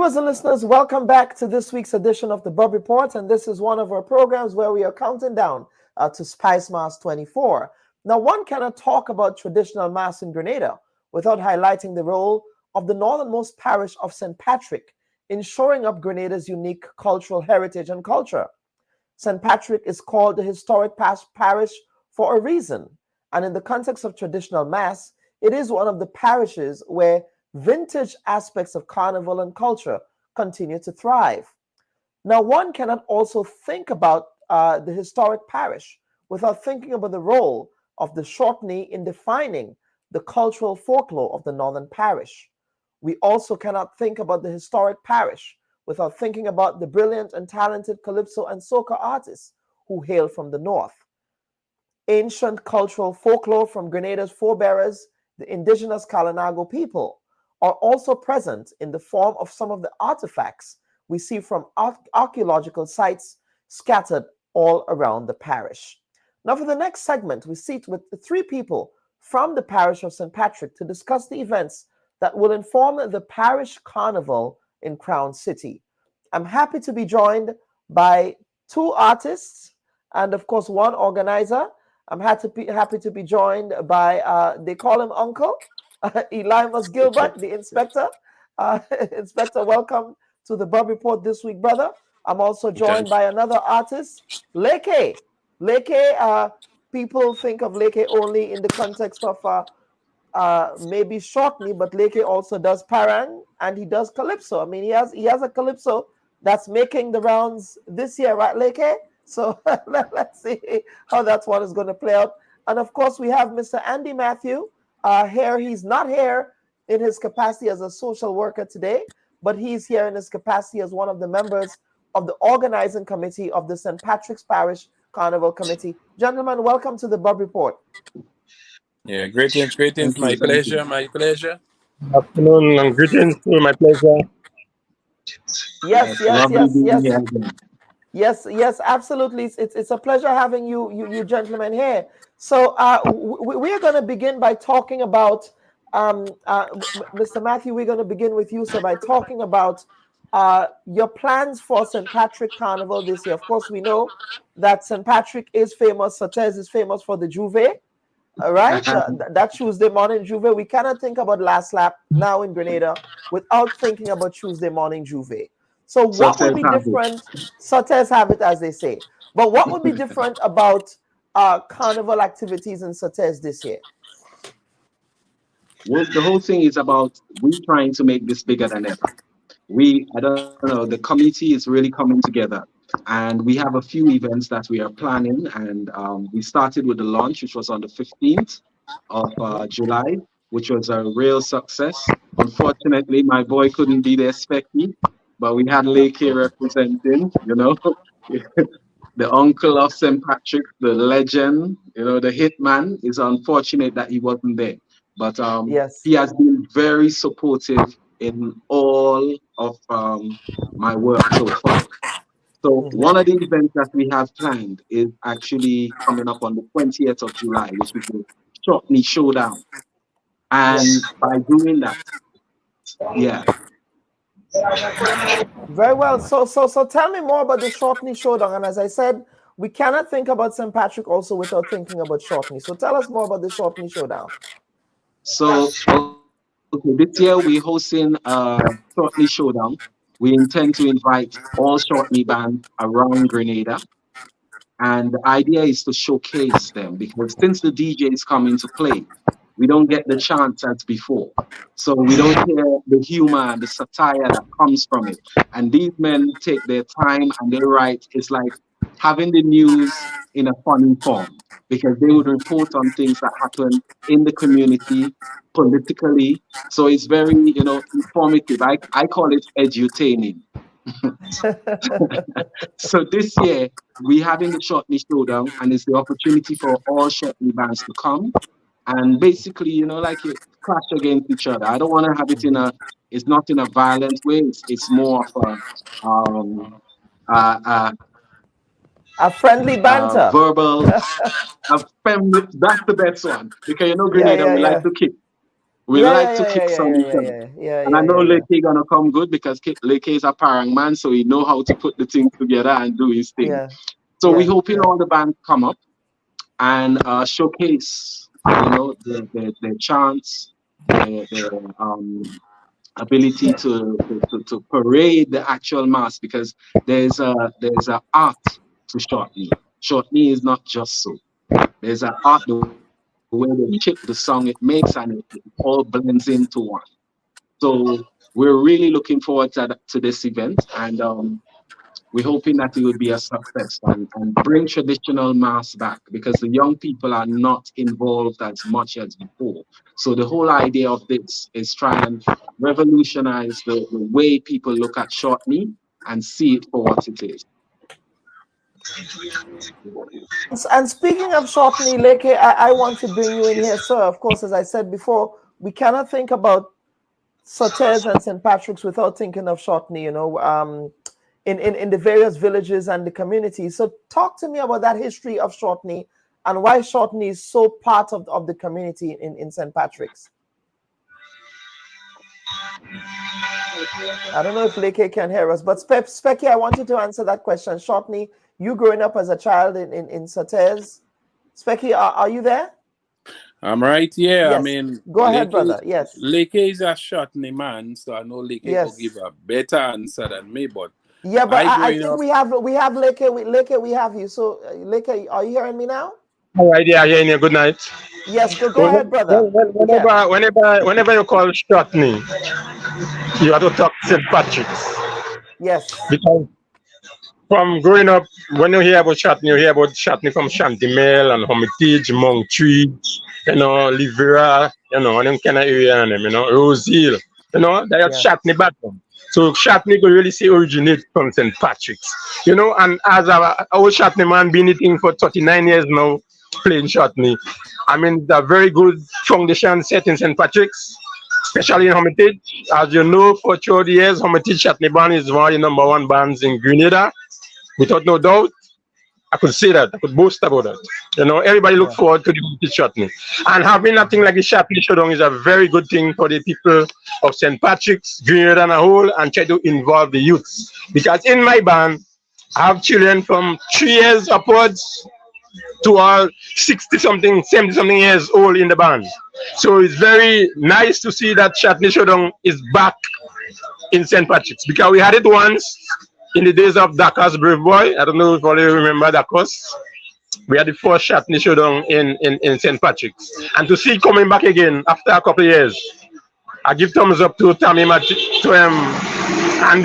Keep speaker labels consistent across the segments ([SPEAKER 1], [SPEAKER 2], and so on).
[SPEAKER 1] Viewers and listeners, welcome back to this week's edition of the Bob Report, and this is one of our programs where we are counting down to Spice Mass 24. Now, one cannot talk about traditional Mass in Grenada without highlighting the role of the northernmost parish of St. Patrick in shoring up Grenada's unique cultural heritage and culture. St. Patrick is called the historic parish for a reason, and in the context of traditional Mass, it is one of the parishes where vintage aspects of carnival and culture continue to thrive. Now, one cannot also think about the historic parish without thinking about the role of the shortney in defining the cultural folklore of the northern parish. We also cannot think about the historic parish without thinking about the brilliant and talented calypso and soca artists who hail from the north. Ancient cultural folklore from Grenada's forebearers, the indigenous Kalinago people, are also present in the form of some of the artifacts we see from archaeological sites scattered all around the parish. Now, for the next segment, we sit with three people from the parish of St. Patrick to discuss the events that will inform the parish carnival in Crown City. I'm happy to be joined by two artists and, of course, one organizer. I'm happy to be joined by, they call him Uncle, Elimus Gilbert, the inspector. Inspector, welcome to the Bob Report this week, brother. I'm also joined by another artist, Leke. Leke, people think of Leke only in the context of maybe shortney, but Leke also does parang and he does calypso. I mean, he has a calypso that's making the rounds this year, right, Leke? So let's see how that one is going to play out. And of course, we have Mr. Andy Matthew. Here, he's not here in his capacity as a social worker today, but he's here in his capacity as one of the members of the organizing committee of the St. Patrick's Parish Carnival Committee. Gentlemen, welcome to the Bob Report.
[SPEAKER 2] Yeah, greetings, my pleasure.
[SPEAKER 3] Afternoon and greetings, my pleasure.
[SPEAKER 1] Yes, absolutely. It's a pleasure having you gentlemen here. So we are going to begin by talking about, Mr. Matthew, we're going to begin with you, sir, by talking about your plans for St. Patrick Carnival this year. Of course, we know that St. Patrick is famous, Sautez is famous for the Juve, right? That Tuesday morning Juve. We cannot think about Last Lap now in Grenada without thinking about Tuesday morning Juve. So what would be different? Sautez have it, as they say. But what would be different about carnival activities in Sautez this year?
[SPEAKER 4] Well, the whole thing is about we trying to make this bigger than ever. I don't know, the committee is really coming together. And we have a few events that we are planning. And we started with the launch, which was on the 15th of July, which was a real success. Unfortunately, my boy couldn't be there, Specky, but we had Lake here representing, the uncle of St. Patrick, the legend, the hitman. It's unfortunate that he wasn't there. But he has been very supportive in all of my work so far. So one of the events that we have planned is actually coming up on the 20th of July, which is the Shortney Showdown. And by doing that,
[SPEAKER 1] Very well. So tell me more about the Shortney Showdown. And as I said, we cannot think about St. Patrick also without thinking about Shortney. So tell us more about the Shortney Showdown.
[SPEAKER 4] So, okay, this year we're hosting a Shortney Showdown. We intend to invite all Shortney bands around Grenada. And the idea is to showcase them because since the DJ is coming to play, we don't get the chance as before. So we don't hear the humor and the satire that comes from it. And these men take their time and they write, it's like having the news in a funny form because they would report on things that happen in the community, politically. So it's very, informative. I call it edutaining. So this year, we're having the Shortney Showdown, and it's the opportunity for all Shortney bands to come and basically, like you clash against each other. I don't want to have it it's not in a violent way. It's more of
[SPEAKER 1] a friendly banter.
[SPEAKER 4] Verbal. That's the best one because Grenada, we like to kick. We like to kick some each other. And I know
[SPEAKER 1] yeah.
[SPEAKER 4] Leke gonna come good because Leke is a parang man, so he know how to put the things together and do his thing.
[SPEAKER 1] Yeah,
[SPEAKER 4] So we
[SPEAKER 1] yeah,
[SPEAKER 4] hoping
[SPEAKER 1] yeah.
[SPEAKER 4] all the bands come up and showcase, their chants, their ability to parade the actual mass, because there's a art to shortening. Shortening is not just so. There's an art, the way they chip the song it makes, and it all blends into one. So we're really looking forward to this event, and we're hoping that it will be a success and bring traditional mass back, because the young people are not involved as much as before. So the whole idea of this is try and revolutionize the way people look at shortening and see it for what it is.
[SPEAKER 1] And speaking of shortening, Leke, I want to bring you in here, sir. Of course, as I said before, we cannot think about Sotes and St. Patrick's without thinking of shortening, in the various villages and the communities. So talk to me about that history of shortening and why shortening is so part of the community in St. Patrick's. I don't know if Leke can hear us, but Specky, I want you to answer that question. Shortly, you growing up as a child in Sotes. Specky, are you there?
[SPEAKER 2] I'm right. Yeah, I
[SPEAKER 1] Yes.
[SPEAKER 2] mean,
[SPEAKER 1] Go ahead, brother. Yes.
[SPEAKER 2] Leke is a Shotney man, so I know Leke will give a better answer than me. But
[SPEAKER 1] yeah, but I think
[SPEAKER 2] up,
[SPEAKER 1] we have Leke. Leke, we have you. So Leke, are you hearing me now?
[SPEAKER 3] All right, yeah, hearing you. Good night.
[SPEAKER 1] Yes, go ahead, brother.
[SPEAKER 3] Whenever you call Shotney, you have to talk St. Patrick's.
[SPEAKER 1] Yes.
[SPEAKER 3] Because from growing up, when you hear about Shotney from Shantimel and Hermitage, Monktree, Livera, and them kind of area, and them, Rose Hill, they have Shotney background. So Shotney could really say originate from St. Patrick's, and as our old Shotney man been eating for 39 years now, playing Shotney. I mean, the very good foundation set in St. Patrick's, especially in Hermitage. As you know, for 30 years, Hermitage Shotney Band is one of the #1 bands in Grenada. Without no doubt, I could say that. I could boast about that. Everybody look forward to the Hermitage Shotney. And having nothing like the Shotney Showdown is a very good thing for the people of St. Patrick's, Grenada and a whole, and try to involve the youths. Because in my band, I have children from 3 years upwards to all 60-something, 70-something years old in the band. So it's very nice to see that Shotney Showdown is back in St. Patrick's, because we had it once in the days of Dakar's Brave Boy. I don't know if you remember Dakar's. We had the first Shotney Showdown in St. Patrick's. And to see it coming back again after a couple of years, I give thumbs up to Andy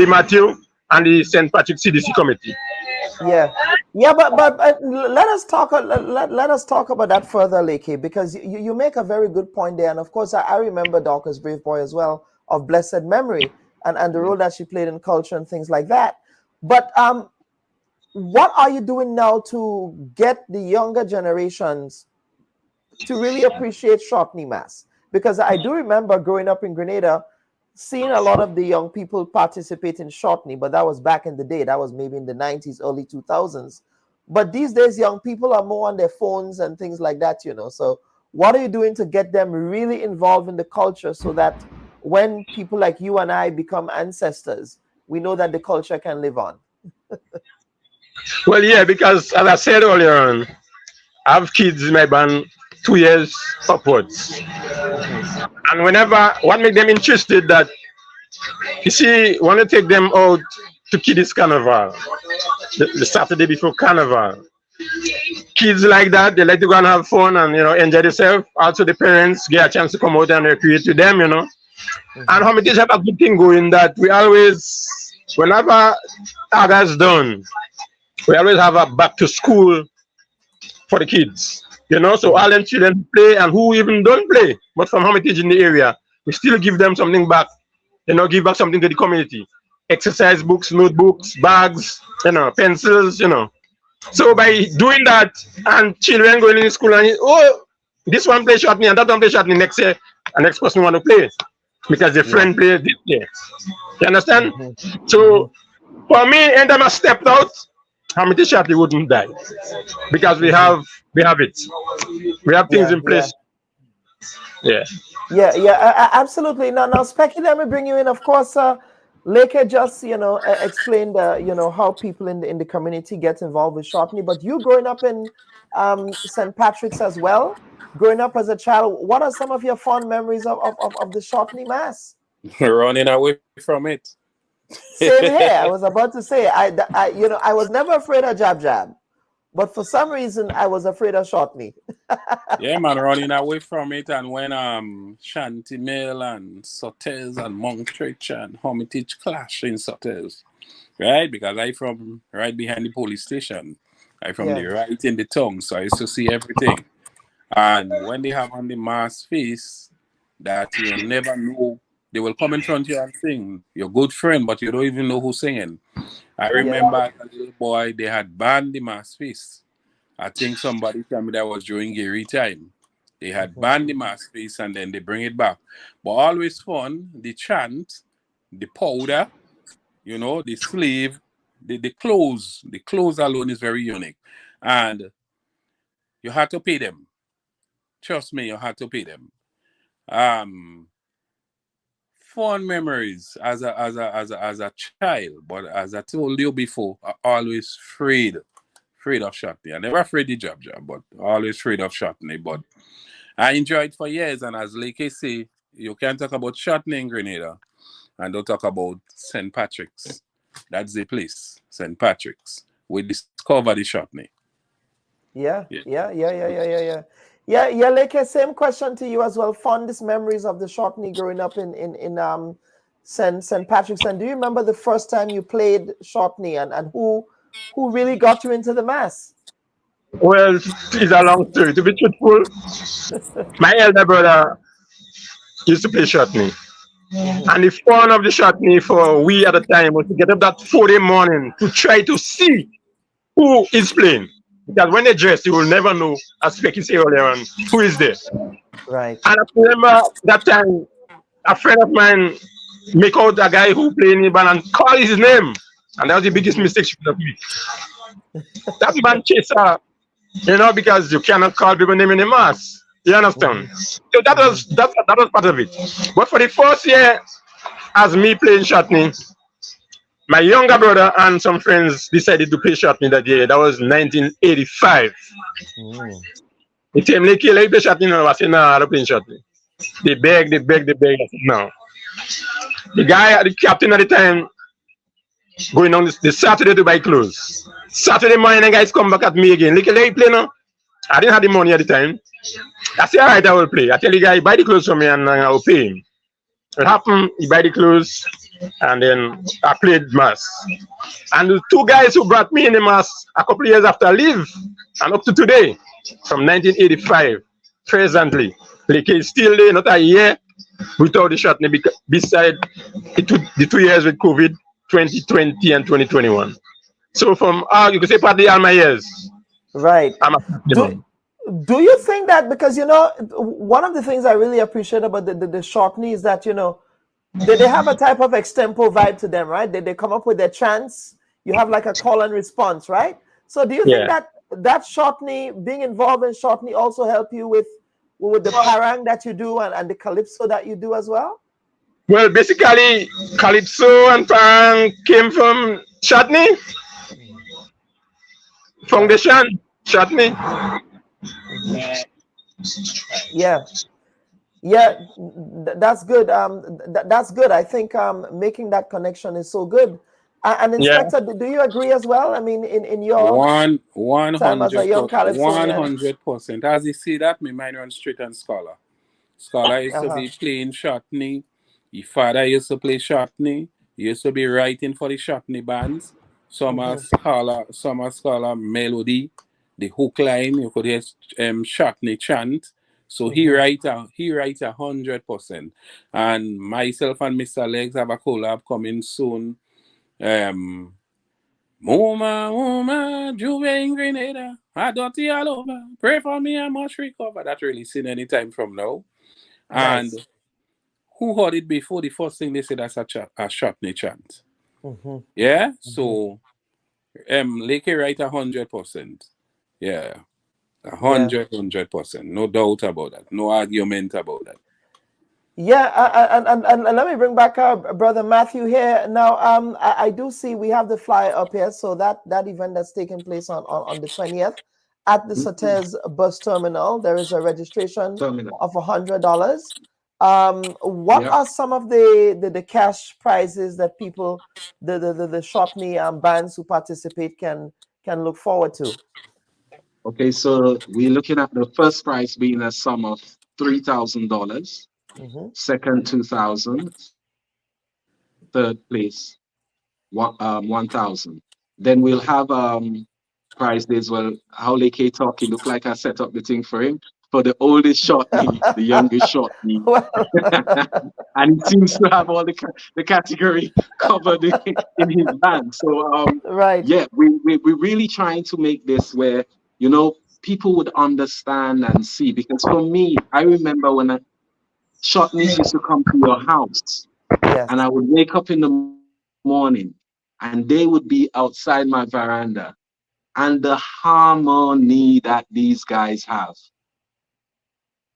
[SPEAKER 3] Matthew and the St. Patrick CDC committee.
[SPEAKER 1] Yeah, but let us talk about that further, Leke, because you make a very good point there. And of course, I remember Dorcas Brave Boy as well, of blessed memory, and the role that she played in culture and things like that. But what are you doing now to get the younger generations to really appreciate Shortney Mass? Because I do remember growing up in Grenada, seeing a lot of the young people participate in Shortney, but that was back in the day. That was maybe in the 90s, early 2000s. But these days, young people are more on their phones and things like that, So what are you doing to get them really involved in the culture so that when people like you and I become ancestors, we know that the culture can live on?
[SPEAKER 3] Well, yeah, because as I said earlier on, I have kids in my band 2 years upwards. And what makes them interested that, you see, want to take them out to Kiddies Carnival, the Saturday before Carnival. Kids like that, they like to go and have fun and, enjoy themselves. Also, the parents get a chance to come out and recreate with them, And Hermitage have a good thing going that we always, whenever August done, we always have a back to school for the kids. So all them children play, and who even don't play, but from Hermitage in the area, we still give them something back, give back something to the community. Exercise books, notebooks, bags, pencils, So by doing that, and children going in school and, this one play Shotney and that one play Shotney, next year, and next person want to play because the friend plays this year. You understand? So for me, and I stepped out, Hermitage Shotney wouldn't die because we have it. We have things in place. Yeah.
[SPEAKER 1] Yeah, absolutely. Now, Specky, let me bring you in. Of course, Leke just, explained, how people in the community get involved with Shortney. But you growing up in St. Patrick's as well, growing up as a child, what are some of your fond memories of the Shortney Mass?
[SPEAKER 2] Running away from it.
[SPEAKER 1] Same here. I was about to say, I was never afraid of Jab Jab, but for some reason, I was afraid of Shortney.
[SPEAKER 2] Yeah, man, running away from it. And when Shanty Mill and Sotters and Monkchurch and Hermitage clash in Sotters, right? Because I from right behind the police station. I from the
[SPEAKER 1] Yeah.
[SPEAKER 2] right in the tongue, so I used to see everything. And when they have on the mass face that you never know, they will come in front of you and sing. Your good friend, but you don't even know who's singing. I
[SPEAKER 1] Yeah.
[SPEAKER 2] remember as a little boy, they had banned the mass face. I think somebody told me that was during Gary time. They had
[SPEAKER 1] Mhm.
[SPEAKER 2] banned the mass face and then they bring it back. But always fun, the chant, the powder, the sleeve, the clothes. The clothes alone is very unique. And you had to pay them. Trust me, you had to pay them. Um, Fun memories as a child, but as I told you before, I always afraid of Shotney. I never afraid the job, but always afraid of Shotney. But I enjoyed for years, and as Lake say, you can't talk about Shotney in Grenada and don't talk about St. Patrick's. That's the place, St. Patrick's. We discovered the Shotney.
[SPEAKER 1] Yeah. Yeah, like same question to you as well. Fondest memories of the Shortney growing up in St. Patrick's. And do you remember the first time you played Shortney and who really got you into the mass?
[SPEAKER 3] Well, it's a long story. To be truthful, my elder brother used to play Shotney.
[SPEAKER 1] Mm-hmm.
[SPEAKER 3] And the fun of the Shotney for we at the time was to get up that 4 day morning to try to see who is playing. Because when they dress, you will never know, as Becky said earlier on, who is there.
[SPEAKER 1] Right.
[SPEAKER 3] And I remember that time, a friend of mine make out a guy who played in the band and call his name. And that was the biggest
[SPEAKER 1] Mm-hmm.
[SPEAKER 3] mistake she could have made. That man chased her, because you cannot call people name in the mass. You understand?
[SPEAKER 1] Mm-hmm.
[SPEAKER 3] So
[SPEAKER 1] Mm-hmm.
[SPEAKER 3] that was part of it. But for the first year, as me playing Shotney, my younger brother and some friends decided to play Shotney that year. That was 1985.
[SPEAKER 1] Mm-hmm.
[SPEAKER 3] The team like you play Shotney now. I said, no, I don't play Shotney. They beg. I said, no. The guy, the captain at the time, going on this Saturday to buy clothes. Saturday morning, the guys come back at me again. Like, you play now? I didn't have the money at the time. I said, all right, I will play. I tell the guy, buy the clothes for me and I will pay him. It happened, he buy the clothes and then I played mass. And the two guys who brought me in the mass a couple of years after I leave and up to today, from 1985, presently, like it's still there, not a year without the Shotney, beside the 2 years with COVID, 2020 and 2021. So from you could say partly all my years,
[SPEAKER 1] Right.
[SPEAKER 3] I'm a
[SPEAKER 1] Do
[SPEAKER 3] man.
[SPEAKER 1] do you think that because one of the things I really appreciate about the Shortney is that they have a type of extempo vibe to them, right? They come up with their chants. You have like a call and response, right? So do you think
[SPEAKER 3] Yeah.
[SPEAKER 1] that Shortney, being involved in Shortney, also help you with the parang that you do and the calypso that you do as well?
[SPEAKER 3] Well, basically, Calypso and Pang came from Shotney,
[SPEAKER 1] Mm. Right.
[SPEAKER 3] Foundation, Shotney.
[SPEAKER 1] Hmm. Yeah. Yeah, that's good. That's good. I think making that connection is so good. And
[SPEAKER 3] Yeah.
[SPEAKER 1] Inspector, do you agree as well? I mean, in your
[SPEAKER 2] One
[SPEAKER 1] time as a
[SPEAKER 2] hundred
[SPEAKER 1] young
[SPEAKER 2] one
[SPEAKER 1] Calypsonian.
[SPEAKER 2] hundred percent. As you see that, my mind run straight and scholar. Scholar used to
[SPEAKER 1] Uh-huh.
[SPEAKER 2] be playing Shotney. His father used to play Shotney. He used to be writing for the Shotney bands.
[SPEAKER 1] Hmm.
[SPEAKER 2] Some are scholar melody, the hook line. You could hear Shotney chant. So he
[SPEAKER 1] Hmm.
[SPEAKER 2] write 100%. And myself and Mr. Legs have a collab coming soon. Um, Moma, Juve in Grenada. I dirty all over. Pray for me, I must recover. That really seen any time from now. And
[SPEAKER 1] Nice.
[SPEAKER 2] who heard it before? The first thing they said that's a Shotney chant.
[SPEAKER 1] Hmm.
[SPEAKER 2] Yeah?
[SPEAKER 1] Hmm.
[SPEAKER 2] So Lake right 100%. Yeah.
[SPEAKER 1] Yeah.
[SPEAKER 2] 100%. No doubt about that. No argument about that.
[SPEAKER 1] Yeah, and let me bring back our brother Matthew here. Now, I do see we have the flyer up here. So that event that's taking place on the 20th at the
[SPEAKER 4] Mhm.
[SPEAKER 1] Sates bus terminal, there is a registration
[SPEAKER 4] Terminal.
[SPEAKER 1] of $100. What
[SPEAKER 4] Yeah.
[SPEAKER 1] are some of the cash prizes that people, the Shopney bands who participate can look forward to?
[SPEAKER 4] Okay, so we're looking at the first prize being a sum of $3,000,
[SPEAKER 1] Hmm.
[SPEAKER 4] second 2,000, third place 1,000. Then we'll
[SPEAKER 1] Hmm.
[SPEAKER 4] have prizes. Well, how Leke talking look like I set up the thing for him for the oldest shortly, the youngest shortly,
[SPEAKER 1] Well,
[SPEAKER 4] and he seems to have all the category covered in his band. So
[SPEAKER 1] right.
[SPEAKER 4] yeah, we're really trying to make this where you know people would understand and see. Because for me, I remember when shortneys used to come to your house, and
[SPEAKER 1] Yes.
[SPEAKER 4] I would wake up in the morning, and they would be outside my veranda, and the harmony that these guys have,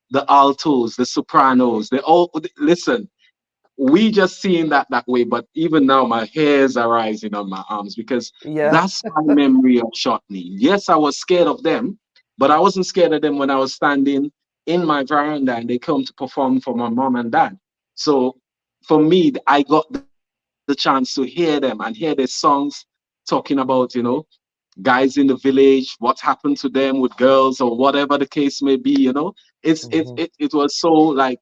[SPEAKER 4] the altos, the sopranos, they all listen. We just seeing that way, but even now my hairs are rising on my arms because
[SPEAKER 1] Yeah.
[SPEAKER 4] that's my memory of Shotney. Yes, I was scared of them, but I wasn't scared of them when I was standing in my veranda and they come to perform for my mom and dad. So for me, I got the chance to hear them and hear their songs talking about, guys in the village, what happened to them with girls or whatever the case may be.
[SPEAKER 1] Hmm.
[SPEAKER 4] It was so like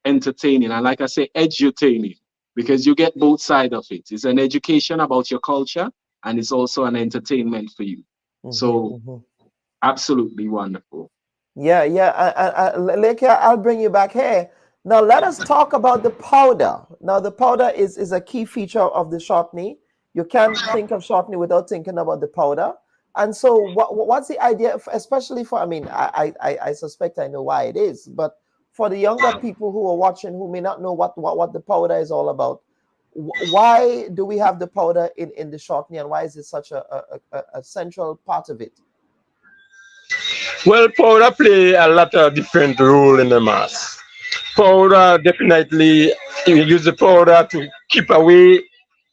[SPEAKER 4] entertaining and like I say, edutaining because you get both sides of it. It's an education about your culture and it's also an entertainment for you.
[SPEAKER 1] Hmm.
[SPEAKER 4] So
[SPEAKER 1] Hmm.
[SPEAKER 4] absolutely wonderful.
[SPEAKER 1] Yeah, yeah. Leke, I'll bring you back here. Now, let us talk about the powder. Now, the powder is a key feature of the shortney. You can't think of shortney without thinking about the powder. And so, what's the idea, especially for, I mean, I suspect I know why it is, but for the younger people who are watching who may not know what the powder is all about, why do we have the powder in the shortney and why is it such a central part of it?
[SPEAKER 3] Well, powder play a lot of different role in the mass. Powder definitely you use the powder to keep away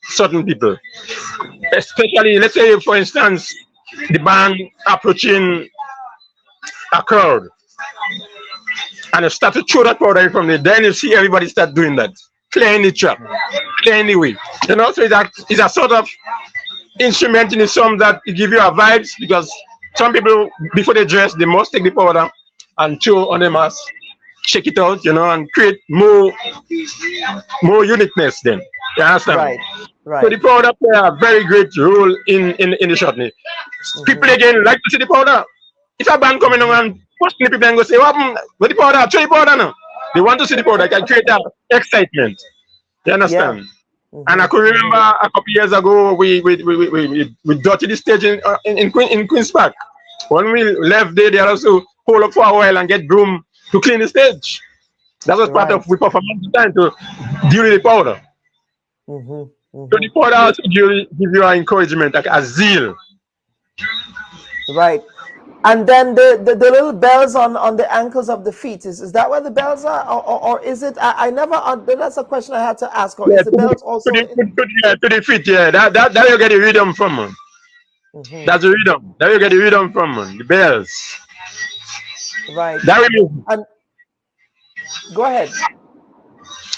[SPEAKER 3] certain people. Especially let's say for instance the band approaching a crowd and you start to throw that powder from there, then you see everybody start doing that. Playing the trap, playing the way. So it's a sort of instrument in the song that it give you a vibes because some people before they dress they must take the powder and throw on the mask, shake it out, and create more uniqueness then. You understand?
[SPEAKER 1] Right,
[SPEAKER 3] So the
[SPEAKER 1] right.
[SPEAKER 3] powder play a very great role in the shortney. People
[SPEAKER 1] Hmm.
[SPEAKER 3] again like to see the powder. If a band coming
[SPEAKER 1] Hmm.
[SPEAKER 3] on and push the people and go say, what happened? Where the powder? Show the powder now. They want to see the powder. It can create that excitement. You
[SPEAKER 1] Yeah.
[SPEAKER 3] understand? And I
[SPEAKER 1] Hmm.
[SPEAKER 3] could
[SPEAKER 1] Hmm.
[SPEAKER 3] remember a couple years ago, we dotted the stage in Queen's Park. When we left there, they also hold up for a while and get broom to clean the stage. That was part of
[SPEAKER 1] Right.
[SPEAKER 3] we performance time to deal with the powder.
[SPEAKER 1] Hmm.
[SPEAKER 3] So
[SPEAKER 1] Hmm.
[SPEAKER 3] the powder also give you an encouragement, like a zeal.
[SPEAKER 1] Right. And then the little bells on the ankles of the feet is that where the bells are, or is it? I never. That's a question I had to ask. Or
[SPEAKER 3] Yeah,
[SPEAKER 1] is the bells also?
[SPEAKER 3] to the feet, yeah. That you get the rhythm from, man.
[SPEAKER 1] Hmm.
[SPEAKER 3] That's the rhythm. That you get the rhythm from, man. The bells.
[SPEAKER 1] Right.
[SPEAKER 3] That rhythm.
[SPEAKER 1] And go ahead.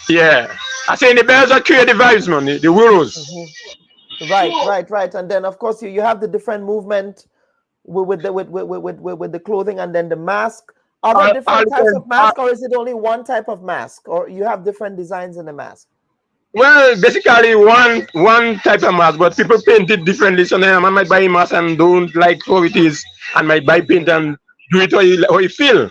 [SPEAKER 3] Yeah. I say the bells that create the vibes, man. The whirls.
[SPEAKER 1] Hmm. Right. Right. Right. And then of course you have the different movement with the clothing and then the mask. Are there
[SPEAKER 3] All
[SPEAKER 1] different types
[SPEAKER 3] depends.
[SPEAKER 1] of mask, or is it only one type of mask, or you have different designs in the mask?
[SPEAKER 3] Well, basically one type of mask, but people paint it differently. So now I might buy a mask and don't like how it is, and might buy paint
[SPEAKER 1] Hmm.
[SPEAKER 3] and do it how you feel.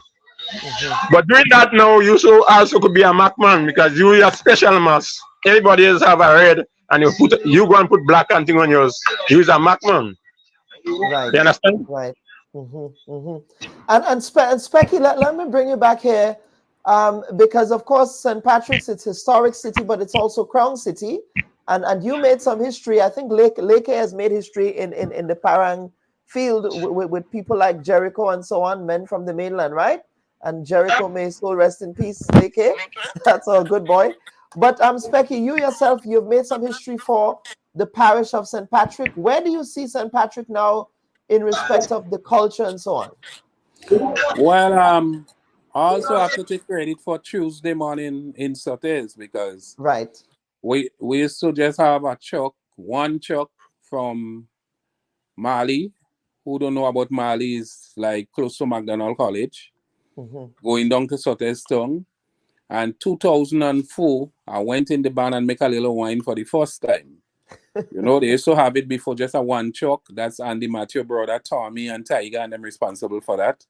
[SPEAKER 1] Hmm.
[SPEAKER 3] But doing that now, you also could be a Mac man because you a special mask. Everybody else have a red, and you go and put black and thing on yours. You use a Mac man.
[SPEAKER 1] Right.
[SPEAKER 3] You understand?
[SPEAKER 1] Right. Hmm. Hmm. And Specky, let me bring you back here, because of course St. Patrick's, it's historic city, but it's also Crown City, and you made some history. I think Lake has made history in the Parang field with people like Jericho and so on, men from the mainland, right? And Jericho, may his soul rest in peace, AK. That's a good boy. But Specky, you yourself, you've made some history for the parish of St. Patrick. Where do you see St. Patrick now in respect of the culture and so on?
[SPEAKER 2] Well, I also have to take credit for Tuesday morning in Sotes because
[SPEAKER 1] Right.
[SPEAKER 2] we used to just have a chuck, one chuck from Mali. Who don't know about Mali is like close to McDonald College,
[SPEAKER 1] Mm-hmm.
[SPEAKER 2] going down to Sotes Town. And 2004, I went in the barn and make a little wine for the first time. You know, they used to have it before just a one chuck. That's Andy Matthew brother, Tommy and Tiger, and I'm responsible for that.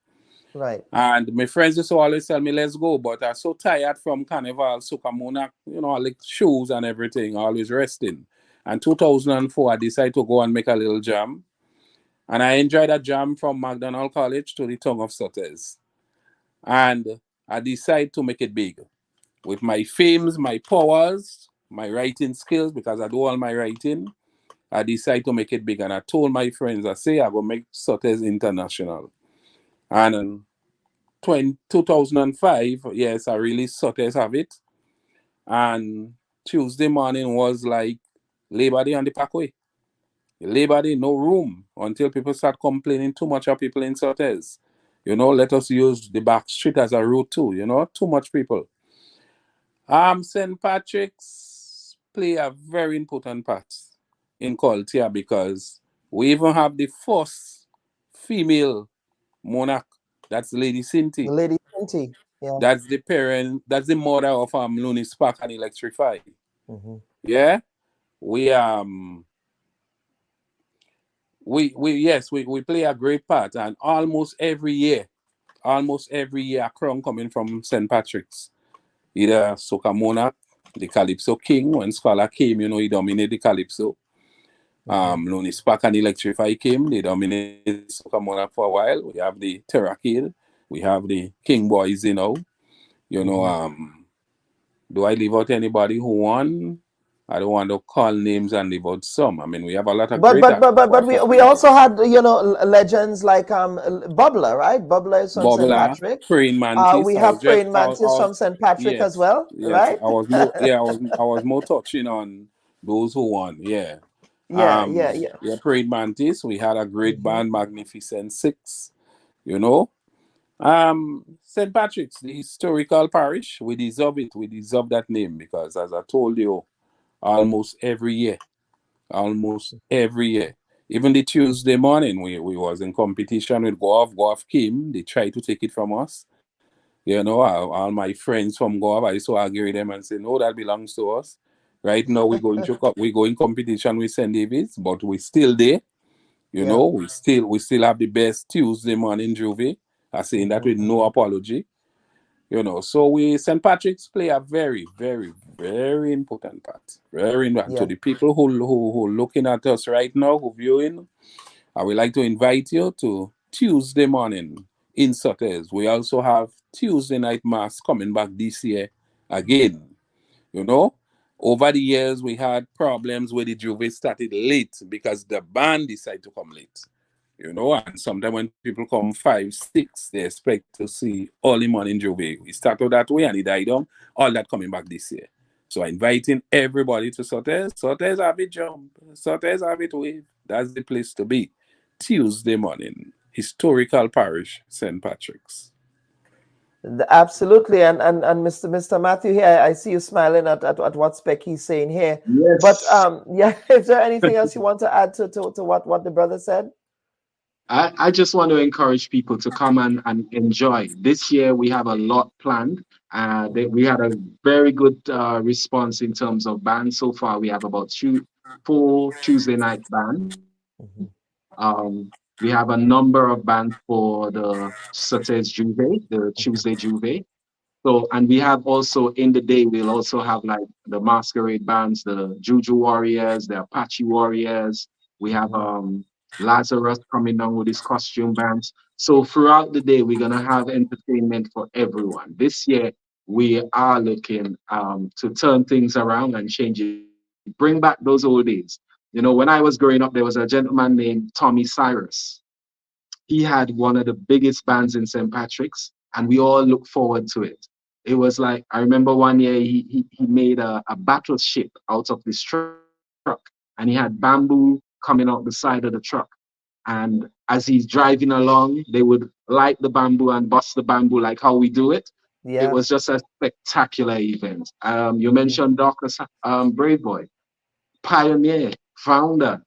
[SPEAKER 1] Right.
[SPEAKER 2] And my friends used to always tell me, let's go. But I'm so tired from Carnival, Sukamona, you know, like shoes and everything, always resting. And 2004, I decided to go and make a little jam. And I enjoyed that jam from McDonald College to the tongue of Sotes. And I decided to make it big with my fames, my powers, my writing skills, because I do all my writing. I decided to make it big. And I told my friends, I say, I will make Sotes international. And 2005, yes, I released Sotes Have It. And Tuesday morning was like Labor Day on the Parkway. Labor Day, no room until people start complaining too much of people in Sotes. You know, let us use the back street as a route too, you know, too much people. St. Patrick's play a very important part in culture because we even have the first female monarch. That's Lady
[SPEAKER 1] The
[SPEAKER 2] Cinti.
[SPEAKER 1] Lady Fenty. Yeah.
[SPEAKER 2] That's the parent, that's the mother of Looney Spark and Electrify.
[SPEAKER 1] Mm-hmm.
[SPEAKER 2] Yeah. We we yes, we play a great part and almost every year a crown coming from St. Patrick's. Either Soca Monarch, the Calypso King, when Scholar came, you know, he dominated the Calypso.
[SPEAKER 1] Mm-hmm.
[SPEAKER 2] Looney Spark and Electrify came, they dominated Soca Monarch for a while. We have the Terrakid, we have the King Boys, you know. You know,
[SPEAKER 1] Mm-hmm.
[SPEAKER 2] do I leave out anybody who won? I don't want to call names and leave out some. I mean, we have a lot of
[SPEAKER 1] But
[SPEAKER 2] great
[SPEAKER 1] but but
[SPEAKER 2] actors
[SPEAKER 1] but
[SPEAKER 2] who are
[SPEAKER 1] but
[SPEAKER 2] from
[SPEAKER 1] we
[SPEAKER 2] Grenada.
[SPEAKER 1] also had, you know, legends like Bubbler, right? Bubbler is from St.
[SPEAKER 2] Bubbler,
[SPEAKER 1] Patrick.
[SPEAKER 2] Praying
[SPEAKER 1] We
[SPEAKER 2] Mantis.
[SPEAKER 1] have Praying Mantis from St. Patrick as
[SPEAKER 2] Yes,
[SPEAKER 1] well,
[SPEAKER 2] yes.
[SPEAKER 1] right?
[SPEAKER 2] I was more touching on those who won. Yeah.
[SPEAKER 1] Yeah, yeah, yeah.
[SPEAKER 2] Yeah, Praying Mantis. We had a great
[SPEAKER 1] Mm-hmm.
[SPEAKER 2] band, Magnificent Six. You know, St. Patrick's, the historical parish. We deserve it. We deserve that name because, as I told you, almost every year, almost every year. Even the Tuesday morning, we was in competition with Golf. Golf came. They tried to take it from us. You know, all my friends from Goa, I used to argue with them and say, no, that belongs to us. Right now, we go in competition with St. David's, but we still there. You
[SPEAKER 1] Yeah.
[SPEAKER 2] know, we still have the best Tuesday morning Juve. I saying that
[SPEAKER 1] Mm-hmm,
[SPEAKER 2] with no
[SPEAKER 1] mm-hmm.
[SPEAKER 2] apology. You know, so we St. Patrick's play a very, very, very important part. Very important to
[SPEAKER 1] Yeah.
[SPEAKER 2] the people who looking at us right now, who viewing. I would like to invite you to Tuesday morning in Sotes. We also have Tuesday night mass coming back this year again. You know, over the years we had problems where the Juve started late because the band decided to come late. You know, and sometimes when people come 5, 6, they expect to see early morning Juve. We started that way and it died down. All that coming back this year. So inviting everybody to Sotes. Sotes have it jump. Sotes have it wave. That's the place to be. Tuesday morning, historical parish, St. Patrick's.
[SPEAKER 1] Absolutely. And Mr. Matthew here, I see you smiling at what Specky's saying here. But
[SPEAKER 4] Yes.
[SPEAKER 1] yeah, is there anything else you want to add to what the brother said?
[SPEAKER 4] I just want to encourage people to come and enjoy. This year we have a lot planned.
[SPEAKER 1] Mm-hmm.
[SPEAKER 4] We had a very good response in terms of bands so far. We have about four Tuesday night bands.
[SPEAKER 1] Mm-hmm.
[SPEAKER 4] We have a number of bands for the Saturday Juve, the
[SPEAKER 1] Mm-hmm.
[SPEAKER 4] Tuesday Juve. So, and we have also in the day, we'll also have like the masquerade bands, the Juju Warriors, the Apache Warriors. We have
[SPEAKER 1] Mm-hmm.
[SPEAKER 4] Lazarus coming down with his costume bands. So throughout the day, we're gonna have entertainment for everyone. This year, we are looking to turn things around and change it, bring back those old days. You know, when I was growing up, there was a gentleman named Tommy Cyrus. He had one of the biggest bands in St. Patrick's, and we all look forward to it. It was like, I remember one year he made a battleship out of this truck, and he had bamboo coming out the side of the truck. And as he's driving along, they would light the bamboo and bust the bamboo like how we do it. It
[SPEAKER 1] Yeah.
[SPEAKER 4] was just a spectacular event. You
[SPEAKER 1] Mhm.
[SPEAKER 4] mentioned Dr. Brave Boy, pioneer, founder.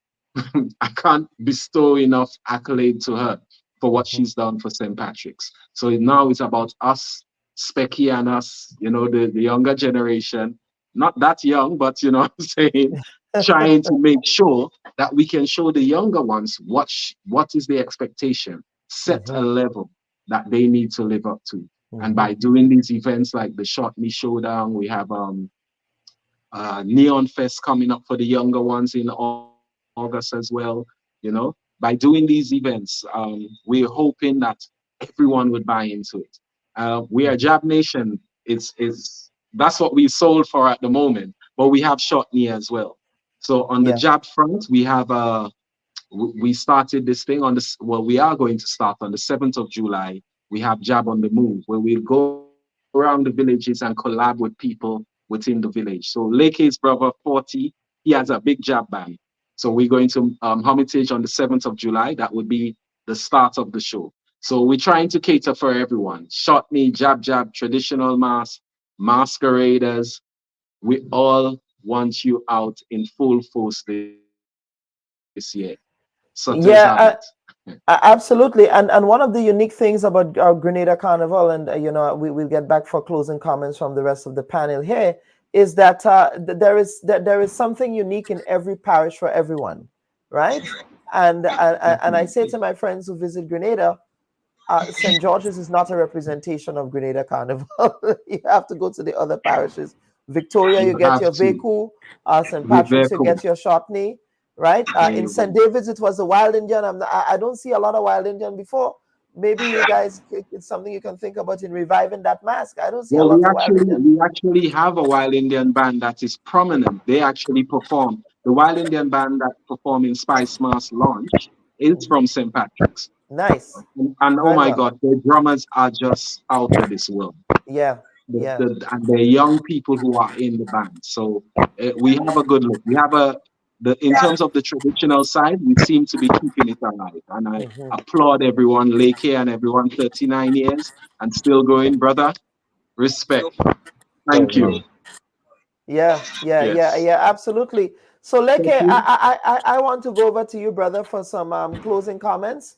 [SPEAKER 4] I can't bestow enough accolade to her for what
[SPEAKER 1] Mhm.
[SPEAKER 4] she's done for St. Patrick's. So now it's about us, Specky and us, the younger generation, not that young, but you know what I'm saying, trying to make sure that we can show the younger ones what is the expectation, set a
[SPEAKER 1] Mhm.
[SPEAKER 4] level that they need to live up to. And
[SPEAKER 1] Mhm.
[SPEAKER 4] by doing these events like the Shot Me Showdown, we have Neon Fest coming up for the younger ones in August as well. By doing these events, we're hoping that everyone would buy into it. We are Jab
[SPEAKER 1] Mhm.
[SPEAKER 4] Nation. That's what we sold for at the moment, but we have Shotney as well. So on the
[SPEAKER 1] Yeah.
[SPEAKER 4] Jab front, we started this thing on this. Well, we are going to start on the 7th of July. We have Jab on the Move, where we'll go around the villages and collab with people within the village. So Lake's brother 40, he has a big Jab band. So we're going to Hermitage on the 7th of July. That would be the start of the show. So we're trying to cater for everyone. Shotney, Jab, traditional mass, masqueraders. We all want you out in full force this year. Sutters have it.
[SPEAKER 1] Yeah. Absolutely, and one of the unique things about our Grenada Carnival, and we'll get back for closing comments from the rest of the panel here, is that there is something unique in every parish for everyone, right? And I say to my friends who visit Grenada, St. George's is not a representation of Grenada Carnival. You have to go to the other parishes. Victoria, you
[SPEAKER 4] You
[SPEAKER 1] get
[SPEAKER 4] have
[SPEAKER 1] your
[SPEAKER 4] to.
[SPEAKER 1] Veku. St.
[SPEAKER 4] We're very
[SPEAKER 1] Patrick's, you
[SPEAKER 4] cool.
[SPEAKER 1] get your Shotney, right?
[SPEAKER 4] There
[SPEAKER 1] In
[SPEAKER 4] you go.
[SPEAKER 1] St. David's, it was the Wild Indian. I don't see a lot of Wild Indian before. Maybe you guys, it's something you can think about in reviving that mask. I don't see a
[SPEAKER 4] Well,
[SPEAKER 1] lot of Wild Indian.
[SPEAKER 4] we actually have a Wild Indian band that is prominent. They actually perform. The Wild Indian band that perform in Spice Mass launch is
[SPEAKER 1] Mhm.
[SPEAKER 4] from St. Patrick's.
[SPEAKER 1] Nice.
[SPEAKER 4] And oh
[SPEAKER 1] Very
[SPEAKER 4] my
[SPEAKER 1] well.
[SPEAKER 4] God, their drummers are just out of this world.
[SPEAKER 1] Yeah. Yeah.
[SPEAKER 4] And they're young people who are in the band. So we have a good look. We have in terms of the traditional side, we seem to be keeping it alive. And I
[SPEAKER 1] Hmm.
[SPEAKER 4] applaud everyone, Lake here and everyone, 39 years and still going, brother. Respect. Thank
[SPEAKER 3] Thank
[SPEAKER 4] you.
[SPEAKER 3] you.
[SPEAKER 4] Yes.
[SPEAKER 1] Yeah, absolutely. So, Leke,
[SPEAKER 4] Specky,
[SPEAKER 1] I want to go over to you, brother, for some closing comments.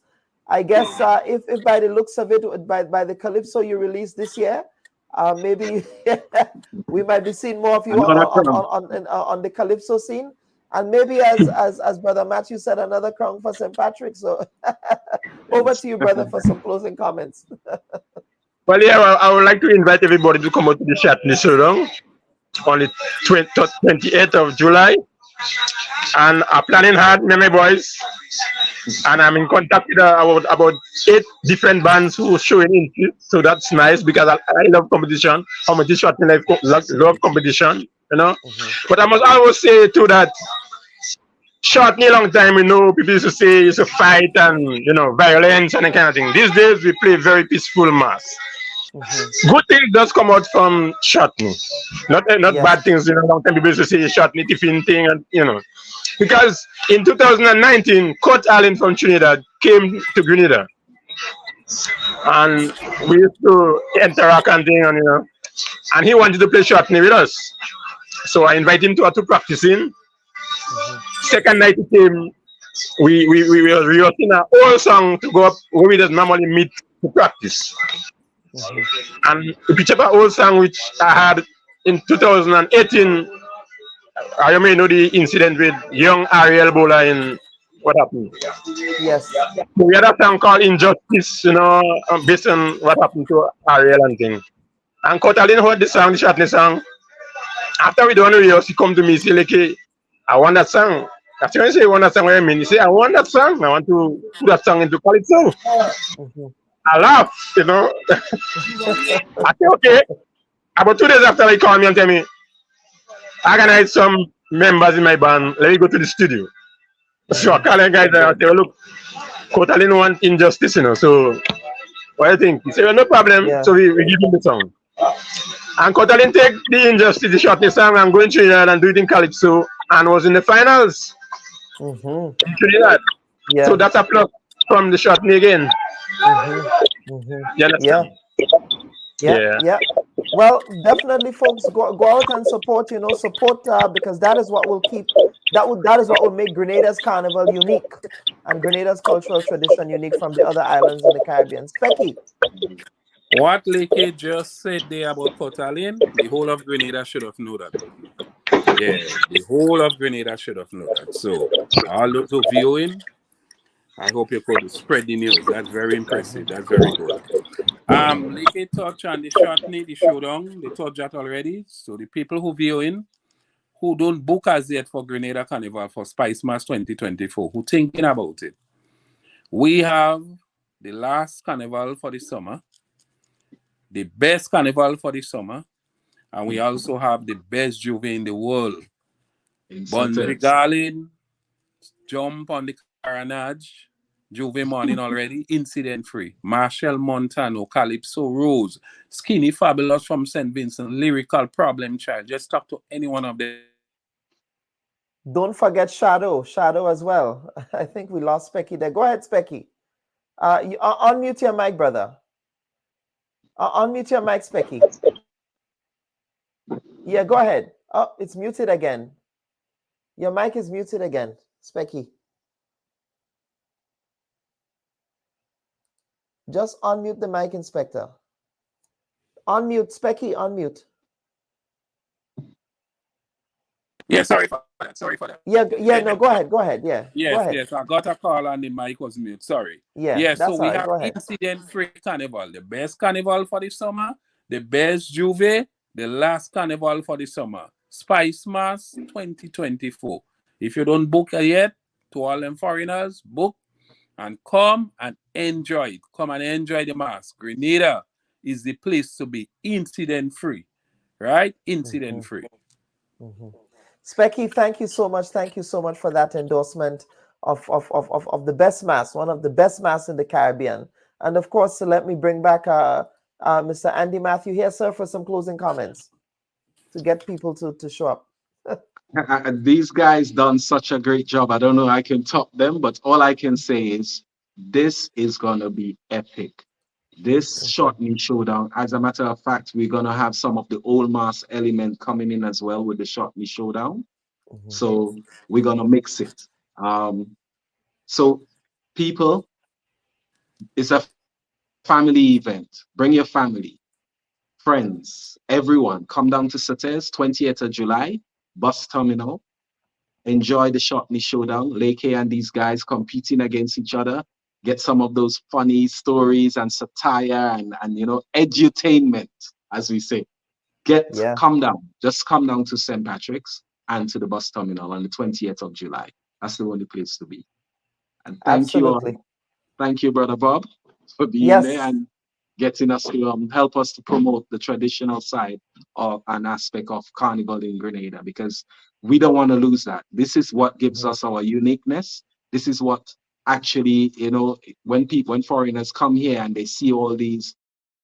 [SPEAKER 1] I guess if by the looks of it, by the Calypso you released this year, maybe we might be seeing more of you
[SPEAKER 4] another crown.
[SPEAKER 1] on the Calypso scene, and maybe as Brother Matthew said, another crown for St. Patrick. So, over
[SPEAKER 4] Yes.
[SPEAKER 1] to you, brother, for some closing comments.
[SPEAKER 3] Well, yeah, well, I would like to invite everybody to come out to the Shatney Showdown on the 28th of July. And I'm planning hard, me, my boys. And I'm in contact with about 8 different bands who are showing interest. So that's nice because I love competition. How much Shatney life love competition,
[SPEAKER 1] Hmm.
[SPEAKER 3] But I must always say too that Shatney long time, people used to say it's a fight and, violence and that kind of thing. These days we play very peaceful mass.
[SPEAKER 1] Hmm.
[SPEAKER 3] Good things does come out from Shatney. Not
[SPEAKER 1] Yes.
[SPEAKER 3] bad things, long time people used to say Shatney tiffin thing and. Because in 2019, Kurt Allen from Trinidad came to Grenada and we used to interact and thing and he wanted to play Shatney with us. So I invited him to practicing.
[SPEAKER 1] Hmm.
[SPEAKER 3] Second night he came, we were rehearsing a whole song to go up where we just normally meet to practice.
[SPEAKER 1] Hmm.
[SPEAKER 3] And we pitched up a whole song which I had in 2018. I may know the incident with young Ariel Bola in what happened.
[SPEAKER 1] Yes.
[SPEAKER 3] We had a song called Injustice, based on what happened to Ariel and thing. And Kotalin heard the song, the Shatney song. After we done rehearse, he come to me, say, like, "Hey, I want that song." After I say, I want that song, what I mean? He say, I want that song. I want to put that song into Calypso.
[SPEAKER 1] Hmm.
[SPEAKER 3] I laugh. I say, okay. About 2 days after, he called me and tell me, I organize some members in my band. Let me go to the studio. So I
[SPEAKER 1] Hmm.
[SPEAKER 3] call the guys and I say, well, look, Kotalin want injustice, So What do you think? He said, well, no problem.
[SPEAKER 1] Yeah.
[SPEAKER 3] So we give him the song. And Kotalin take the Injustice, the shortest song, and go in Trinidad and do it in Calypso, and was in the finals
[SPEAKER 1] Mm-hmm.
[SPEAKER 3] in Trinidad. So
[SPEAKER 1] Yeah.
[SPEAKER 3] that's a plus from the shortney again.
[SPEAKER 1] Mm-hmm. Mm-hmm.
[SPEAKER 3] You
[SPEAKER 1] Yeah.
[SPEAKER 3] understand?
[SPEAKER 1] Yeah.
[SPEAKER 3] Yeah.
[SPEAKER 1] Yeah. Well, definitely, folks, go out and support. Support because that is what will keep that is what will make Grenada's carnival unique, and Grenada's cultural tradition unique from the other islands in the Caribbean. Specky.
[SPEAKER 2] What Leke just said there about Kotalin, the whole of Grenada should have known that. Yeah, the whole of Grenada should have known that. So, all those who viewing, I hope you could spread the news. That's very impressive. That's very good. Leke touch on the shortney, the showdown, they touched that already. So, the people who viewing, who don't book as yet for Grenada Carnival for Spice Mass 2024, who thinking about it, we have the last carnival for the summer, the best carnival for the summer, and we also have the best juve in the world. Bungee Garlin, jump on the carnage, juve morning already, incident free. Marshall Montano, Calypso Rose, Skinny Fabulous from St. Vincent, Lyrical Problem Child. Just talk to any one of them.
[SPEAKER 1] Don't forget Shadow as well. I think we lost Specky there. Go ahead, Specky. Unmute your mic, brother. Unmute your mic, Specky. Yeah, go ahead. Oh, it's muted again. Your mic is muted again, Specky. Just unmute the mic, Inspector. Unmute, Specky, unmute.
[SPEAKER 2] Yeah, sorry for that.
[SPEAKER 1] Yeah, no, go ahead. Yeah,
[SPEAKER 2] Yes,
[SPEAKER 1] go ahead.
[SPEAKER 2] yes, I got a call and the mic was mute. Sorry.
[SPEAKER 1] Yeah,
[SPEAKER 2] So
[SPEAKER 1] that's
[SPEAKER 2] we
[SPEAKER 1] all right.
[SPEAKER 2] have
[SPEAKER 1] Go ahead.
[SPEAKER 2] incident-free carnival, the best carnival for the summer, the best juve, the last carnival for the summer. Spice Mass 2024. If you don't book yet, to all them foreigners, book and come and enjoy it. Come and enjoy the mass. Grenada is the place to be incident-free, right? Incident-free.
[SPEAKER 1] Specky, thank you so much. Thank you so much for that endorsement of the best mass, one of the best mass in the Caribbean. And of course, so let me bring back Mr. Andy Matthew here, sir, for some closing comments to get people to show up.
[SPEAKER 4] These guys done such a great job. I don't know I can top them, but all I can say is this is gonna be epic. This shortly showdown. As a matter of fact, we're gonna have some of the old mass element coming in as well with the shortly showdown. So we're gonna mix it. So people, it's a family event. Bring your family, friends, everyone. Come down to Sates, 20th of July, bus terminal. Enjoy the shortly showdown. Leke and these guys competing against each other. Get some of those funny stories and satire and edutainment, as we say. Come down. Just come down to St. Patrick's and to the bus terminal on the 20th of July. That's the only place to be. And thank you all. Thank you, Brother Bob, for being there and getting us to help us to promote the traditional side of an aspect of Carnival in Grenada, because we don't want to lose that. This is what gives us our uniqueness. This is what actually, when foreigners come here and they see all these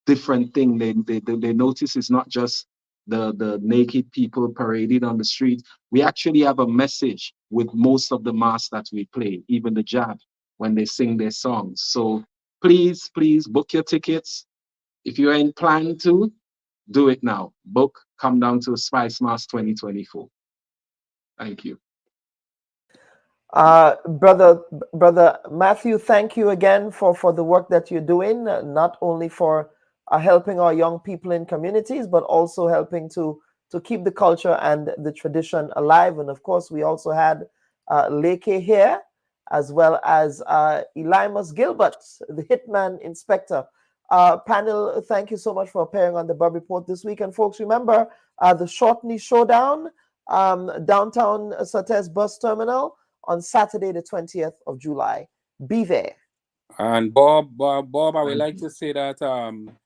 [SPEAKER 4] different things, they notice it's not just the naked people parading on the street. We actually have a message with most of the mass that we play, even the jab, when they sing their songs. So please book your tickets. If you ain't planning to, do it now. Book, come down to Spice Mass 2024. Thank you.
[SPEAKER 1] Brother Matthew, thank you again for the work that you're doing, not only for helping our young people in communities, but also helping to keep the culture and the tradition alive. And of course, we also had Leke here, as well as Elimus Gilbert, the Hitman Inspector. Panel, thank you so much for appearing on the Bub Report this week. And folks, remember the Shortney Showdown, downtown Sates Bus Terminal on Saturday, the 20th of July. Be there.
[SPEAKER 2] And Bob, I would like to say that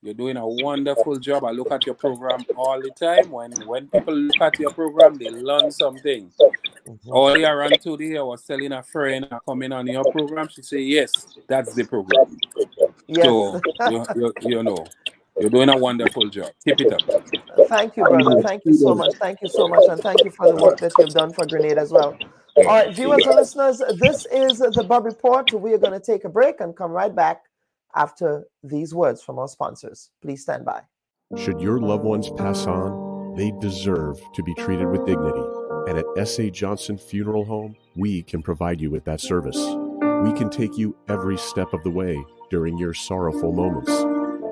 [SPEAKER 2] you're doing a wonderful job. I look at your program all the time. When people look at your program, they learn something. Earlier around today, I was telling a friend coming on your program. She said, yes, that's the program.
[SPEAKER 1] Yes.
[SPEAKER 2] So you know, you're doing a wonderful job. Keep it up.
[SPEAKER 1] Thank you, brother. Thank you so much. Thank you so much. And thank you for the work that you've done for Grenada as well.
[SPEAKER 2] Yeah.
[SPEAKER 1] All right, viewers and listeners, this is the Bub Report. We are going to take a break and come right back after these words from our sponsors. Please stand by.
[SPEAKER 5] Should your loved ones pass on, they deserve to be treated with dignity. And at S.A. Johnson Funeral Home, we can provide you with that service. We can take you every step of the way during your sorrowful moments.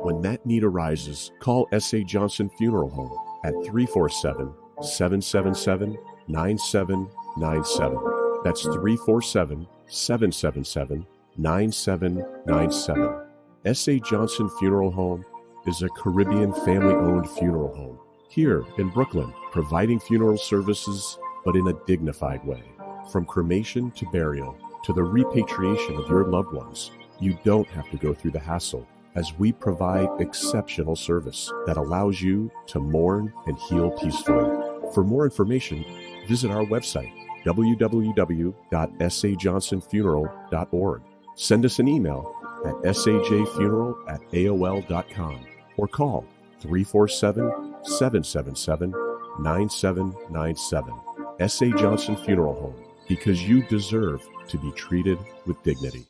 [SPEAKER 5] When that need arises, call S.A. Johnson Funeral Home at 347-777-9797. That's 347-777-9797. S.A. Johnson Funeral Home is a Caribbean family-owned funeral home here in Brooklyn, providing funeral services, but in a dignified way. From cremation to burial to the repatriation of your loved ones, you don't have to go through the hassle, as we provide exceptional service that allows you to mourn and heal peacefully. For more information, visit our website, www.sajohnsonfuneral.org. Send us an email at sajfuneral@aol.com or call 347-777-9797. S.A. Johnson Funeral Home, because you deserve to be treated with dignity.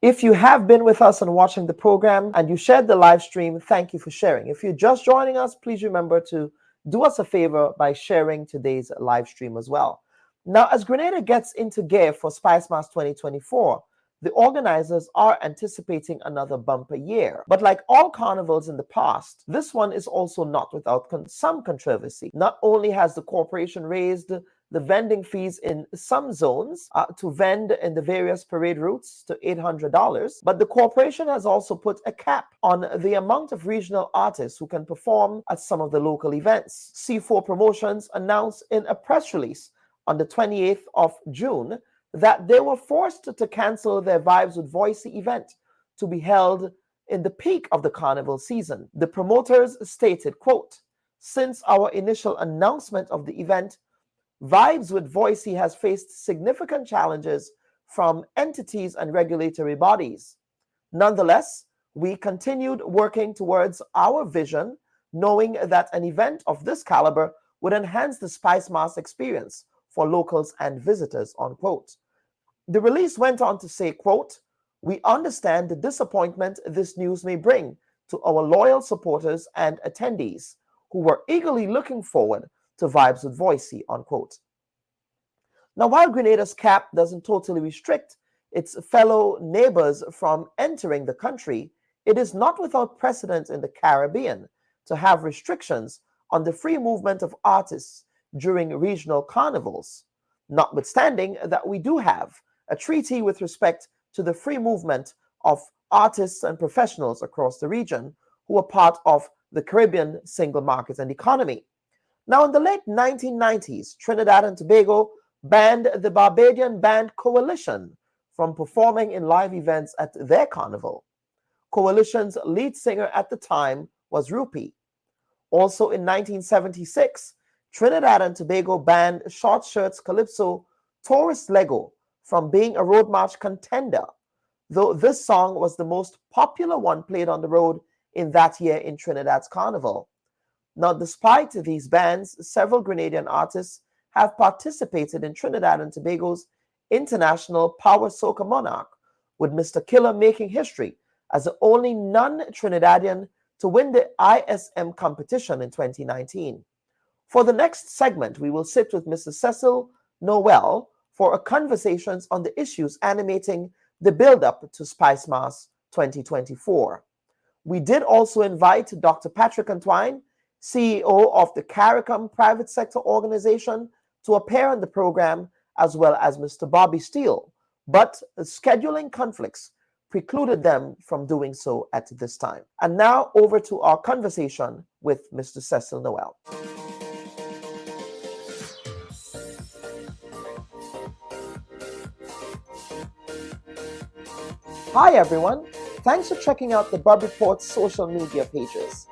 [SPEAKER 1] If you have been with us and watching the program and you shared the live stream, thank you for sharing. If you're just joining us, please remember to do us a favor by sharing today's live stream as well. Now, as Grenada gets into gear for Spice Mass 2024, the organizers are anticipating another bumper year. But like all carnivals in the past, this one is also not without some controversy. Not only has the corporation raised the vending fees in some zones to vend in the various parade routes to $800, but the corporation has also put a cap on the amount of regional artists who can perform at some of the local events. C4 Promotions announced in a press release on the 28th of June that they were forced to cancel their Vibes with Voicey event to be held in the peak of the carnival season. The promoters stated, quote, "Since our initial announcement of the event, Vibes with Voicey has faced significant challenges from entities and regulatory bodies. Nonetheless, we continued working towards our vision, knowing that an event of this caliber would enhance the Spice Mass experience for locals and visitors," unquote. The release went on to say, quote, "We understand the disappointment this news may bring to our loyal supporters and attendees who were eagerly looking forward to Vibes with Voicey," unquote. Now, while Grenada's cap doesn't totally restrict its fellow neighbors from entering the country, it is not without precedent in the Caribbean to have restrictions on the free movement of artists during regional carnivals, notwithstanding that we do have a treaty with respect to the free movement of artists and professionals across the region who are part of the Caribbean single market and economy. Now, in the late 1990s, Trinidad and Tobago banned the Barbadian band Coalition from performing in live events at their carnival. Coalition's lead singer at the time was Rupee. Also in 1976, Trinidad and Tobago banned Short Shirts Calypso Tourist Lego from being a road march contender, though this song was the most popular one played on the road in that year in Trinidad's carnival. Now, despite these bans, several Grenadian artists have participated in Trinidad and Tobago's International Power Soca Monarch, with Mr. Killer making history as the only non-Trinidadian to win the ISM competition in 2019. For the next segment, we will sit with Mr. Cecil Noel for a conversations on the issues animating the build-up to Spice Mass 2024. We did also invite Dr. Patrick Antoine, CEO of the CARICOM Private Sector Organization, to appear on the program, as well as Mr. Bobby Steele, but scheduling conflicts precluded them from doing so at this time. And now over to our conversation with Mr. Cecil Noel. Hi everyone, thanks for checking out the Bub Report's social media pages.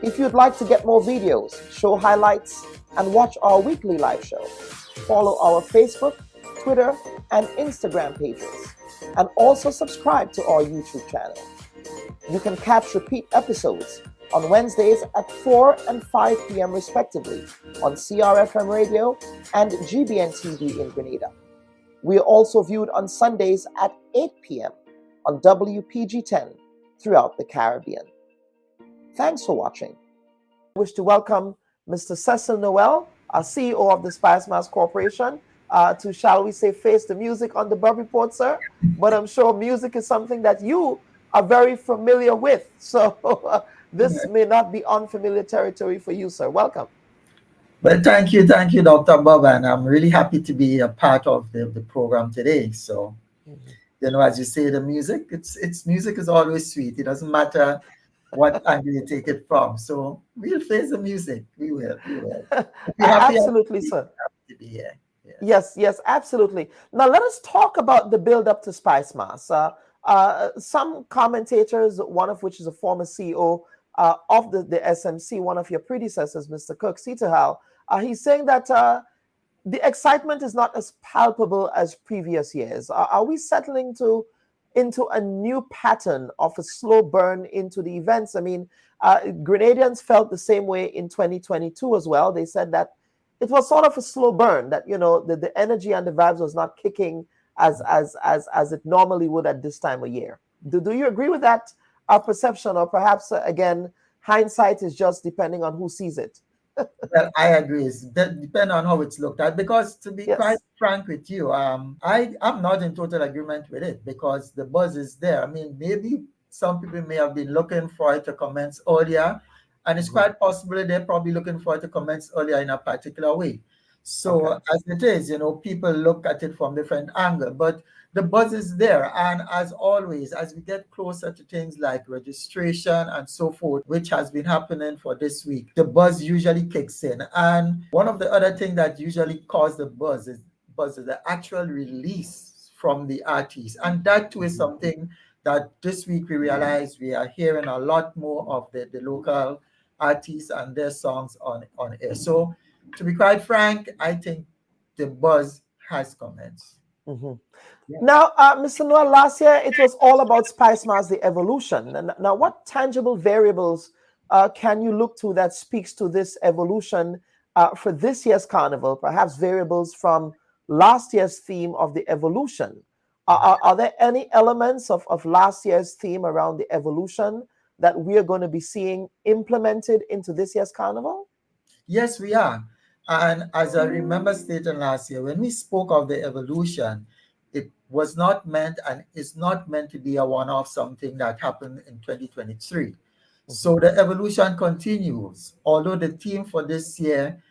[SPEAKER 1] If you'd like to get more videos, show highlights, and watch our weekly live show, follow our Facebook, Twitter, and Instagram pages, and also subscribe to our YouTube channel. You can catch repeat episodes on Wednesdays at 4 and 5 p.m. respectively on CRFM Radio and GBN TV in Grenada. We are also viewed on Sundays at 8 p.m. on WPG 10 throughout the Caribbean. Thanks for watching. I wish to welcome Mr. Cecil Noel, our CEO of the Spice Mass Corporation, to, shall we say, face the music on the Bub Report, sir. But I'm sure music is something that you are very familiar with. So this may not be unfamiliar territory for you, sir. Welcome.
[SPEAKER 6] Well, thank you, Dr. Bob, and I'm really happy to be a part of the program today. So, as you say, the music, it's music is always sweet. It doesn't matter what angle you take it from. So we'll face the music. We will.
[SPEAKER 1] Absolutely, sir.
[SPEAKER 6] To be here.
[SPEAKER 1] Yes, absolutely. Now let us talk about the build up to Spice Mass. Some commentators, one of which is a former CEO of the SMC, one of your predecessors, Mr. Kirk Seaterhal, he's saying that the excitement is not as palpable as previous years. Are we settling into a new pattern of a slow burn into the events? I mean, Grenadians felt the same way in 2022 as well. They said that it was sort of a slow burn, that the energy and the vibes was not kicking as it normally would at this time of year. Do you agree with that perception, or perhaps again hindsight is just depending on who sees it?
[SPEAKER 6] Well, I agree. It depends on how it's looked at. Because to be quite frank with you, I'm not in total agreement with it, because the buzz is there. I mean, maybe some people may have been looking for it to commence earlier, and it's quite possible they're probably looking for it to commence earlier in a particular way. So as it is, people look at it from different angles, but the buzz is there. And as always, as we get closer to things like registration and so forth, which has been happening for this week, the buzz usually kicks in. And one of the other things that usually causes the buzz is the actual release from the artist. And that too is something that this week we realize we are hearing a lot more of the local artists and their songs on air. So to be quite frank, I think the buzz has commenced.
[SPEAKER 1] Now, Mr. Noel, last year it was all about Spice Mass, the evolution. And now, what tangible variables can you look to that speaks to this evolution for this year's carnival? Perhaps variables from last year's theme of the evolution. Are there any elements of last year's theme around the evolution that we are going to be seeing implemented into this year's carnival?
[SPEAKER 6] Yes, we are. And as I remember stating last year, when we spoke of the evolution, it was not meant and is not meant to be a one-off something that happened in 2023. So the evolution continues, although the theme for this year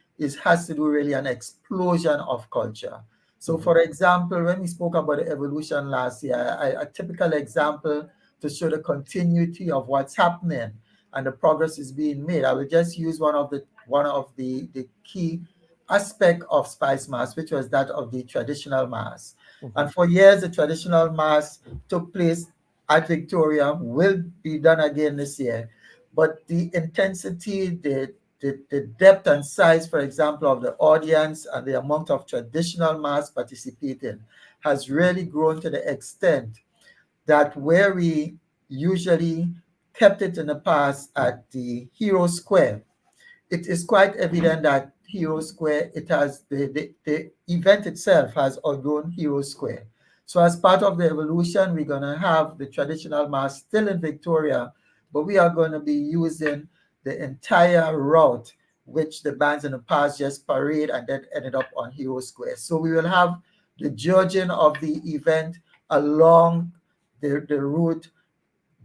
[SPEAKER 6] has to do really an explosion of culture. So for example, when we spoke about the evolution last year, a typical example to show the continuity of what's happening and the progress is being made, I will just use one of the key aspect of Spice Mass, which was that of the traditional mass. And for years, the traditional mass took place at Victoria, will be done again this year. But the intensity, the depth and size, for example, of the audience and the amount of traditional mass participating has really grown to the extent that where we usually kept it in the past at the Hero Square, it is quite evident that Hero Square, it has the event itself has outgrown Hero Square. So as part of the evolution, we're going to have the traditional mass still in Victoria, but we are going to be using the entire route, which the bands in the past just parade and then ended up on Hero Square. So we will have the judging of the event along the route,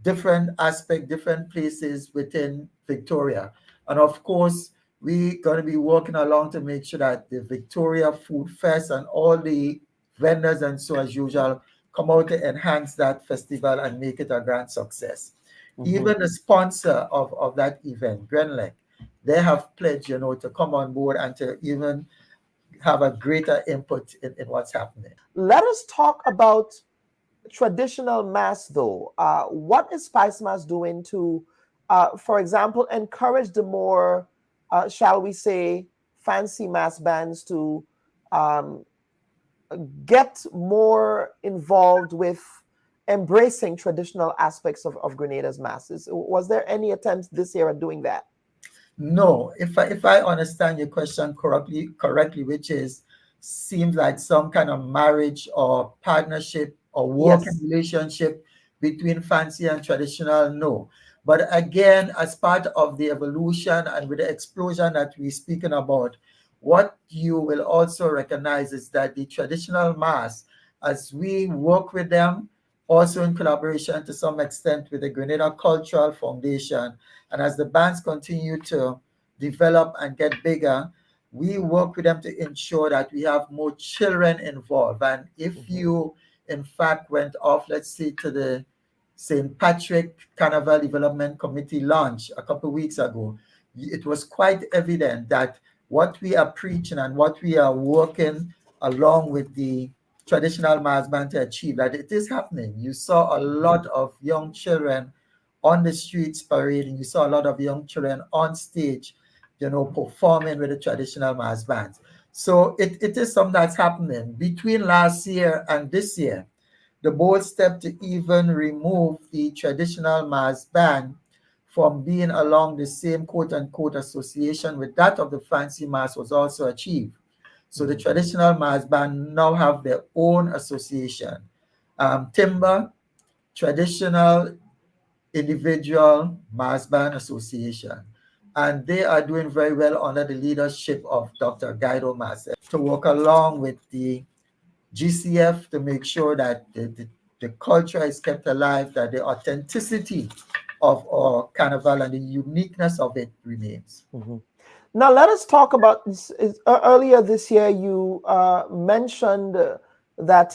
[SPEAKER 6] different aspect, different places within Victoria. And of course, we're going to be working along to make sure that the Victoria Food Fest and all the vendors and so as usual come out to enhance that festival and make it a grand success. Even the sponsor of that event, Grenada, they have pledged, to come on board and to even have a greater input in what's happening.
[SPEAKER 1] Let us talk about traditional mass, though. What is Spice Mass doing to, for example, encourage the more, shall we say, fancy mass bands to get more involved with embracing traditional aspects of Grenada's masses. Was there any attempts this year at doing that?
[SPEAKER 6] No, if I understand your question correctly, which is seems like some kind of marriage or partnership or working
[SPEAKER 1] Yes.
[SPEAKER 6] relationship between fancy and traditional, no. But again, as part of the evolution and with the explosion that we're speaking about, what you will also recognize is that the traditional mass, as we work with them, also in collaboration to some extent with the Grenada Cultural Foundation, and as the bands continue to develop and get bigger, we work with them to ensure that we have more children involved. And if you, in fact, went off, let's say, to the St. Patrick Carnival Development Committee launch a couple of weeks ago, it was quite evident that what we are preaching and what we are working along with the traditional mass band to achieve, that it is happening. You saw a lot of young children on the streets parading. You saw a lot of young children on stage, performing with the traditional mass bands. So it is something that's happening. Between last year and this year, the bold step to even remove the traditional mass band from being along the same quote-unquote association with that of the fancy mass was also achieved. So the traditional mass band now have their own association. Timber, Traditional Individual Mass Band Association. And they are doing very well under the leadership of Dr. Guido Marcel to work along with the GCF to make sure that the culture is kept alive, that the authenticity of our carnival and the uniqueness of it remains.
[SPEAKER 1] Now, let us talk about this. Earlier this year, you mentioned that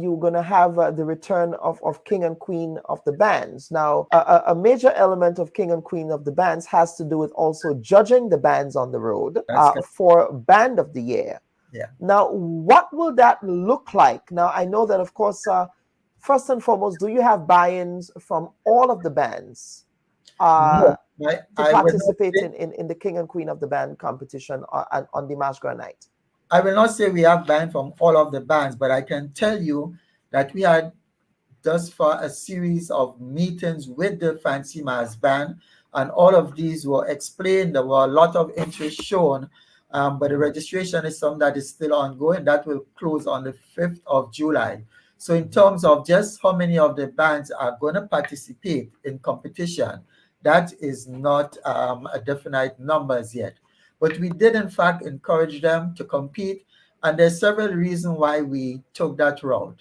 [SPEAKER 1] you're going to have the return of King and Queen of the bands. Now, a major element of King and Queen of the bands has to do with also judging the bands on the road for Band of the Year.
[SPEAKER 6] Yeah.
[SPEAKER 1] Now, what will that look like? Now, I know that, of course, first and foremost, do you have buy-ins from all of the bands
[SPEAKER 6] No,
[SPEAKER 1] to participate in the King and Queen of the Band competition on the March Gras night?
[SPEAKER 6] I will not say we have band from all of the bands, but I can tell you that we had thus far a series of meetings with the Fancy Mass Band, and all of these were explained. There were a lot of interest shown, but the registration is something that is still ongoing. That will close on the 5th of July. So in terms of just how many of the bands are going to participate in competition, that is not a definite number as yet. But we did, in fact, encourage them to compete, and there's several reasons why we took that route.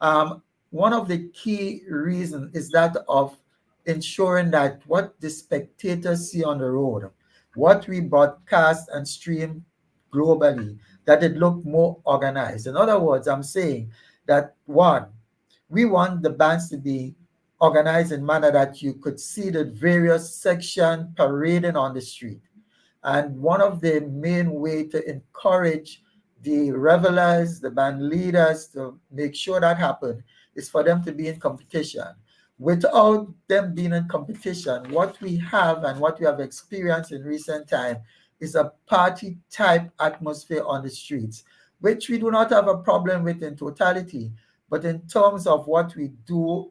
[SPEAKER 6] One of the key reasons is that of ensuring that what the spectators see on the road, what we broadcast and stream globally, that it look more organized. In other words, I'm saying that one, we want the bands to be organized in a manner that you could see the various sections parading on the street. And one of the main way to encourage the revelers, the band leaders, to make sure that happen is for them to be in competition. Without them being in competition, what we have and what we have experienced in recent time is a party type atmosphere on the streets, which we do not have a problem with in totality. But in terms of what we do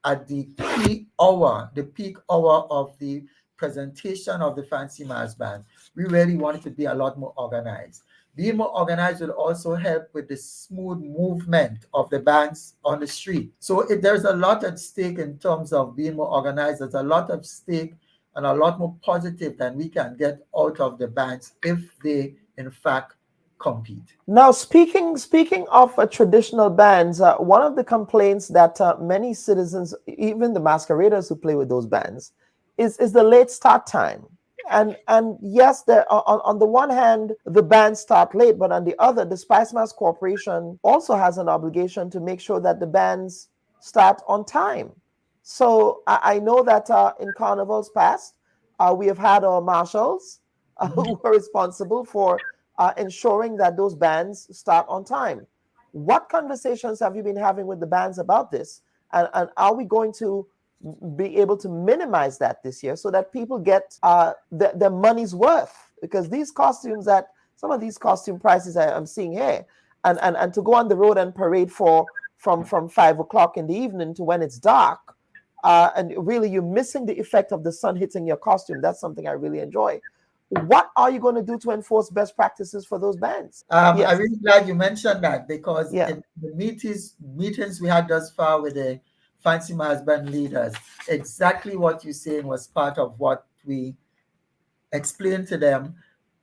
[SPEAKER 6] at the peak hour of the presentation of the Fancy Mass Band, we really want it to be a lot more organized. Being more organized will also help with the smooth movement of the bands on the street. So there's a lot at stake in terms of being more organized. There's a lot at stake and a lot more positive than we can get out of the bands if they, in fact, compete.
[SPEAKER 1] Now, speaking of traditional bands, one of the complaints that many citizens, even the masqueraders who play with those bands, is the late start time. And yes, on the one hand, the bands start late, but on the other, the Spice Mass Corporation also has an obligation to make sure that the bands start on time. So I know that in carnivals past, we have had our marshals who were responsible for ensuring that those bands start on time. What conversations have you been having with the bands about this? And are we going to be able to minimize that this year so that people get their money's worth? Because these costumes, some of these costume prices I'm seeing here, and to go on the road and parade for from 5 o'clock in the evening to when it's dark. And really, you're missing the effect of the sun hitting your costume. That's something I really enjoy. What are you going to do to enforce best practices for those bands?
[SPEAKER 6] I'm
[SPEAKER 1] Yes.
[SPEAKER 6] really glad you mentioned that, because
[SPEAKER 1] Yeah.
[SPEAKER 6] in the meetings we had thus far with the Fancy Mars band leaders, exactly what you're saying was part of what we explained to them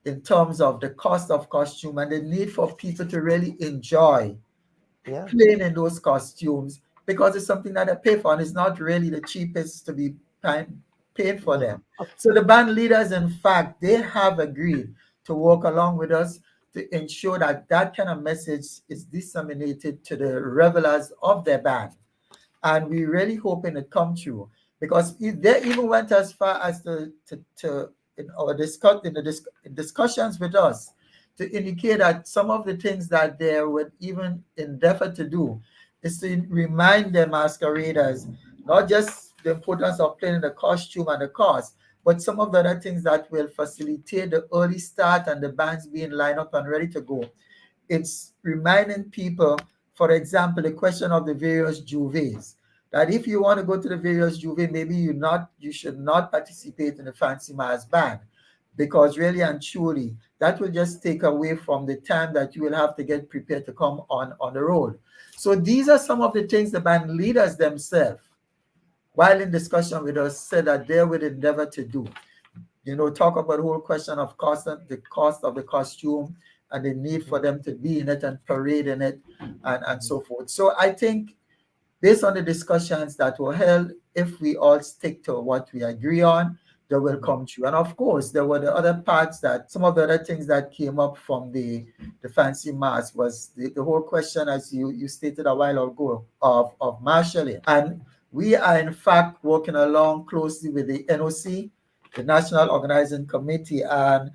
[SPEAKER 6] in terms of the cost of costume and the need for people to really enjoy
[SPEAKER 1] Yeah.
[SPEAKER 6] playing in those costumes, because it's something that they pay for, and it's not really the cheapest to be paying for them. So the band leaders, in fact, they have agreed to work along with us to ensure that that kind of message is disseminated to the revelers of their band. And we really hoping it come true, because they even went as far as to in our discussions with us to indicate that some of the things that they would even endeavor to do is to remind the masqueraders not just the importance of playing the costume and the cost, but some of the other things that will facilitate the early start and the bands being lined up and ready to go. It's reminding people, for example, the question of the various juves, that if you want to go to the various juve, maybe you should not participate in the Fancy Mars band, because really and truly that will just take away from the time that you will have to get prepared to come on the road. So these are some of the things the band leaders themselves, while in discussion with us, said that they would endeavor to do. Talk about the whole question of the cost of the costume, and the need for them to be in it and parade in it, and so forth. So I think, based on the discussions that were held, if we all stick to what we agree on, they will come true. And of course, there were the other parts, that some of the other things that came up from the Fancy Mars was the whole question, as you stated a while ago, of marshalling. And we are in fact working along closely with the NOC, the National Organizing Committee, and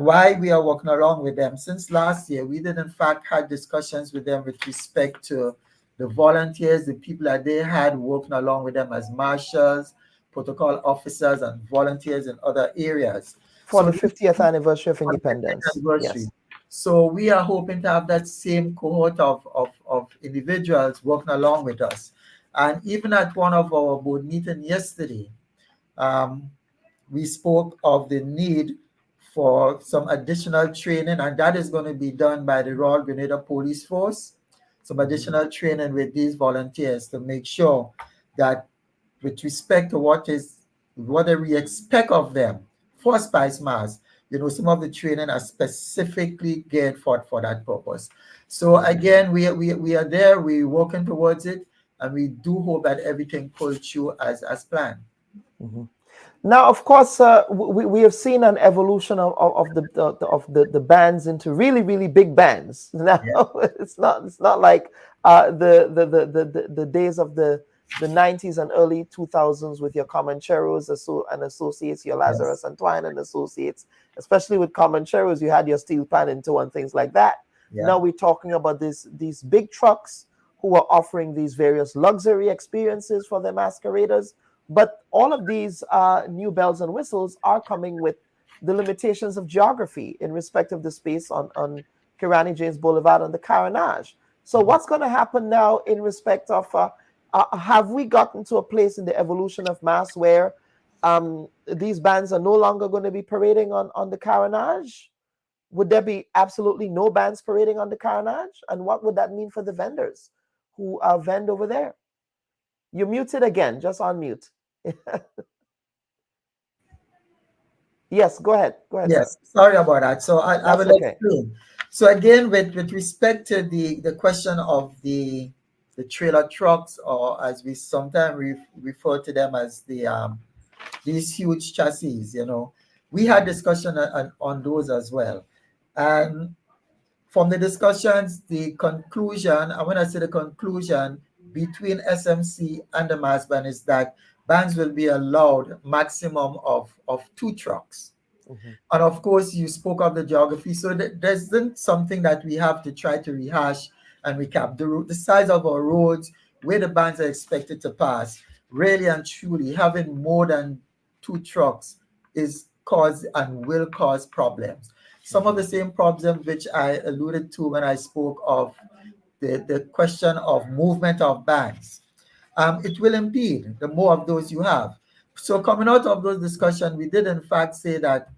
[SPEAKER 6] why we are working along with them. Since last year, we did in fact had discussions with them with respect to the volunteers, the people that they had working along with them as marshals, protocol officers, and volunteers in other areas.
[SPEAKER 1] For the 50th anniversary of independence. Yes.
[SPEAKER 6] So we are hoping to have that same cohort of individuals working along with us. And even at one of our board meetings yesterday, we spoke of the need for some additional training, and that is going to be done by the Royal Grenada Police Force. Some additional training with these volunteers to make sure that, with respect to what we expect of them for Spice Mars, some of the training are specifically geared for that purpose. So again, we are there, we're working towards it, and we do hope that everything pulls through as planned.
[SPEAKER 1] Now, of course, we have seen an evolution of the bands into really, really big bands. Now, it's not like the days of the 90s and early 2000s with your Comancheros and Associates, your Lazarus Antoine and Associates. Especially with Comancheros, you had your Steel Pan and and things like that. Now we're talking about these big trucks who are offering these various luxury experiences for the masqueraders. But all of these new bells and whistles are coming with the limitations of geography in respect of the space on Kirani James Boulevard and the Carenage. So what's going to happen now in respect of, have we gotten to a place in the evolution of mass where these bands are no longer going to be parading on the Carenage? Would there be absolutely no bands parading on the Carenage? And what would that mean for the vendors who vend over there? You're muted again, just unmute. Yes, go ahead.
[SPEAKER 6] Yes,
[SPEAKER 1] sir.
[SPEAKER 6] sorry about that. So I will explain. So again, with respect to the question of the trailer trucks, or as we sometimes refer to them as these huge chassis, we had discussion on those as well. And from the discussions, the conclusion, and when I say the conclusion, between SMC and the mass band is that bands will be allowed maximum of 2 trucks. And of course, you spoke of the geography, so there isn't something that we have to try to rehash and recap. The size of our roads, where the bands are expected to pass, really and truly, having more than 2 trucks is cause and will cause problems. Some of the same problems which I alluded to when I spoke of the question of movement of bands. It will impede the more of those you have. So coming out of those discussions, we did in fact say that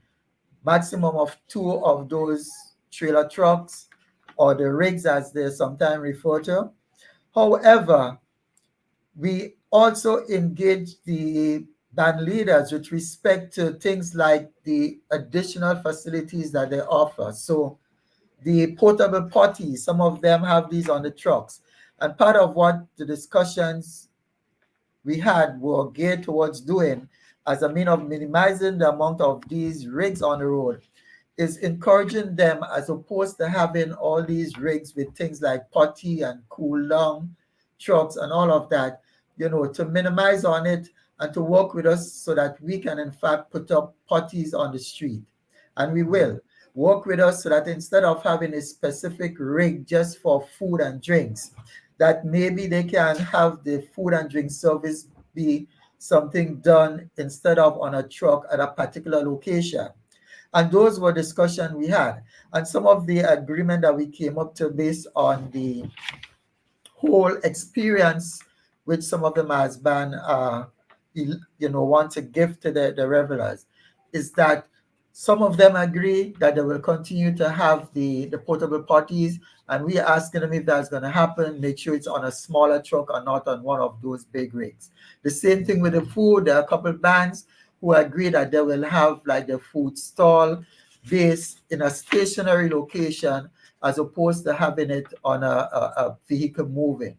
[SPEAKER 6] maximum of 2 of those trailer trucks or the rigs as they're sometimes referred to. However, we also engage the band leaders with respect to things like the additional facilities that they offer. So the portable potties, some of them have these on the trucks. And part of what the discussions we had were geared towards doing as a mean of minimizing the amount of these rigs on the road is encouraging them, as opposed to having all these rigs with things like potty and cool down trucks and all of that, to minimize on it and to work with us so that we can in fact put up potties on the street. And we will work with us so that instead of having a specific rig just for food and drinks, that maybe they can have the food and drink service be something done instead of on a truck at a particular location. And those were discussions we had. And some of the agreement that we came up to based on the whole experience which some of them has been, want to give to the revelers, is that some of them agree that they will continue to have the portable potties, and we are asking them if that's going to happen, make sure it's on a smaller truck or not on one of those big rigs. The same thing with the food. There are a couple of bands who agree that they will have like the food stall based in a stationary location as opposed to having it on a vehicle moving.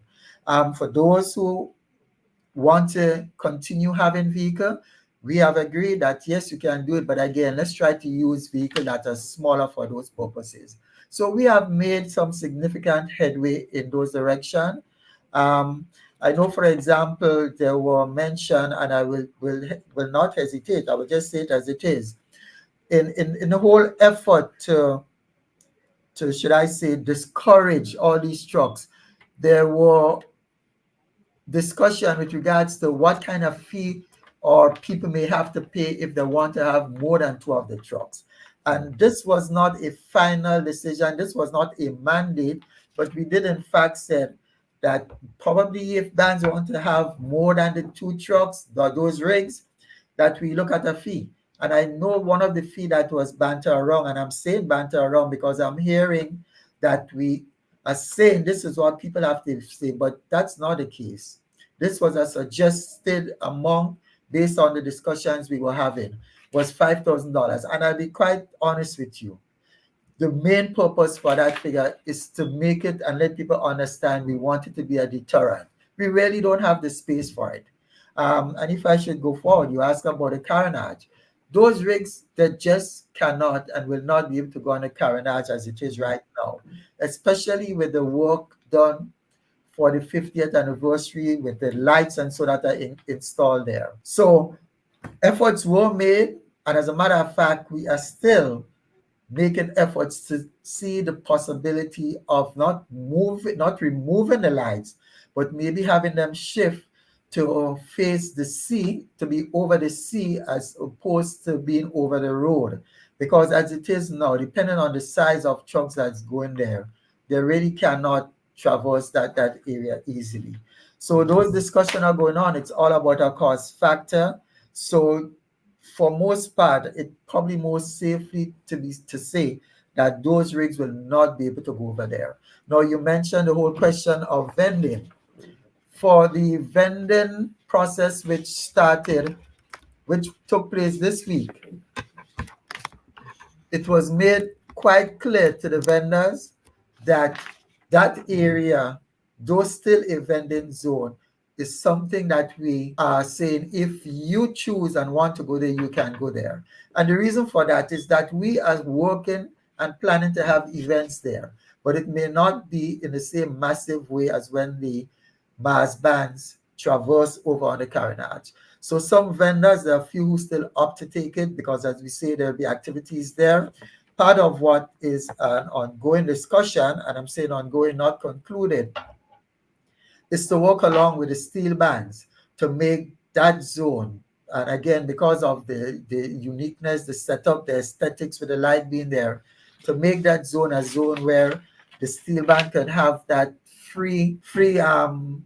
[SPEAKER 6] For those who want to continue having vehicle, we have agreed that yes, you can do it, but again, let's try to use vehicles that are smaller for those purposes. So we have made some significant headway in those directions. I know, for example, there were mentioned, and I will not hesitate, I will just say it as it is, in the whole effort to should I say, discourage all these trucks, there were discussion with regards to what kind of fee or people may have to pay if they want to have more than 2 of the trucks. And this was not a final decision. This was not a mandate, but we did in fact say that probably if bands want to have more than the 2 trucks, those rigs, that we look at a fee. And I know one of the fee that was banter around, and I'm saying banter around because I'm hearing that we are saying this is what people have to say, but that's not the case. This was a suggested amount based on the discussions we were having, was $5,000. And I'll be quite honest with you. The main purpose for that figure is to make it and let people understand we want it to be a deterrent. We really don't have the space for it. And if I should go forward, you ask about the carnage. Those rigs that just cannot and will not be able to go on the carnage as it is right now, especially with the work done for the 50th anniversary with the lights and so that are installed there. So efforts were made, and as a matter of fact, we are still making efforts to see the possibility of not removing the lights, but maybe having them shift to face the sea, to be over the sea as opposed to being over the road. Because as it is now, depending on the size of trucks that's going there, they really cannot traverse that area easily. So those discussions are going on. It's all about a cost factor. So for most part, it probably most safely to say that those rigs will not be able to go over there. Now, you mentioned the whole question of vending. For the vending process which took place this week, it was made quite clear to the vendors that that area, though still a vending zone, is something that we are saying if you choose and want to go there, you can go there. And the reason for that is that we are working and planning to have events there, but it may not be in the same massive way as when the mass bands traverse over on the carnage. So some vendors, there are a few who still opt to take it because, as we say, there'll be activities there. Part of what is an ongoing discussion, and I'm saying ongoing, not concluded, is to work along with the steel bands to make that zone, and again, because of the uniqueness, the setup, the aesthetics with the light being there, to make that zone a zone where the steel band can have that free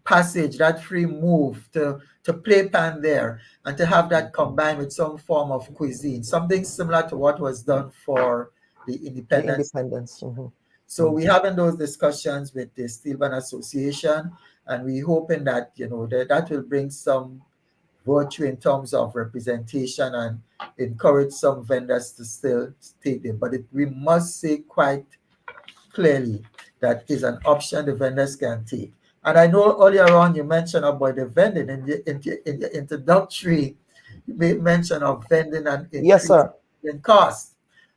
[SPEAKER 6] passage, that free move to playpen there, and to have that combined with some form of cuisine, something similar to what was done for the
[SPEAKER 1] The
[SPEAKER 6] independence.
[SPEAKER 1] independence. Mhm.
[SPEAKER 6] So we having those discussions with the Steelman Association, and we hoping that that will bring some virtue in terms of representation and encourage some vendors to still stay there. But we must say quite clearly that is an option the vendors can take. And I know earlier on you mentioned about the vending in the introductory, you made mention of vending and
[SPEAKER 1] Yes,
[SPEAKER 6] increase
[SPEAKER 1] sir.
[SPEAKER 6] in cost.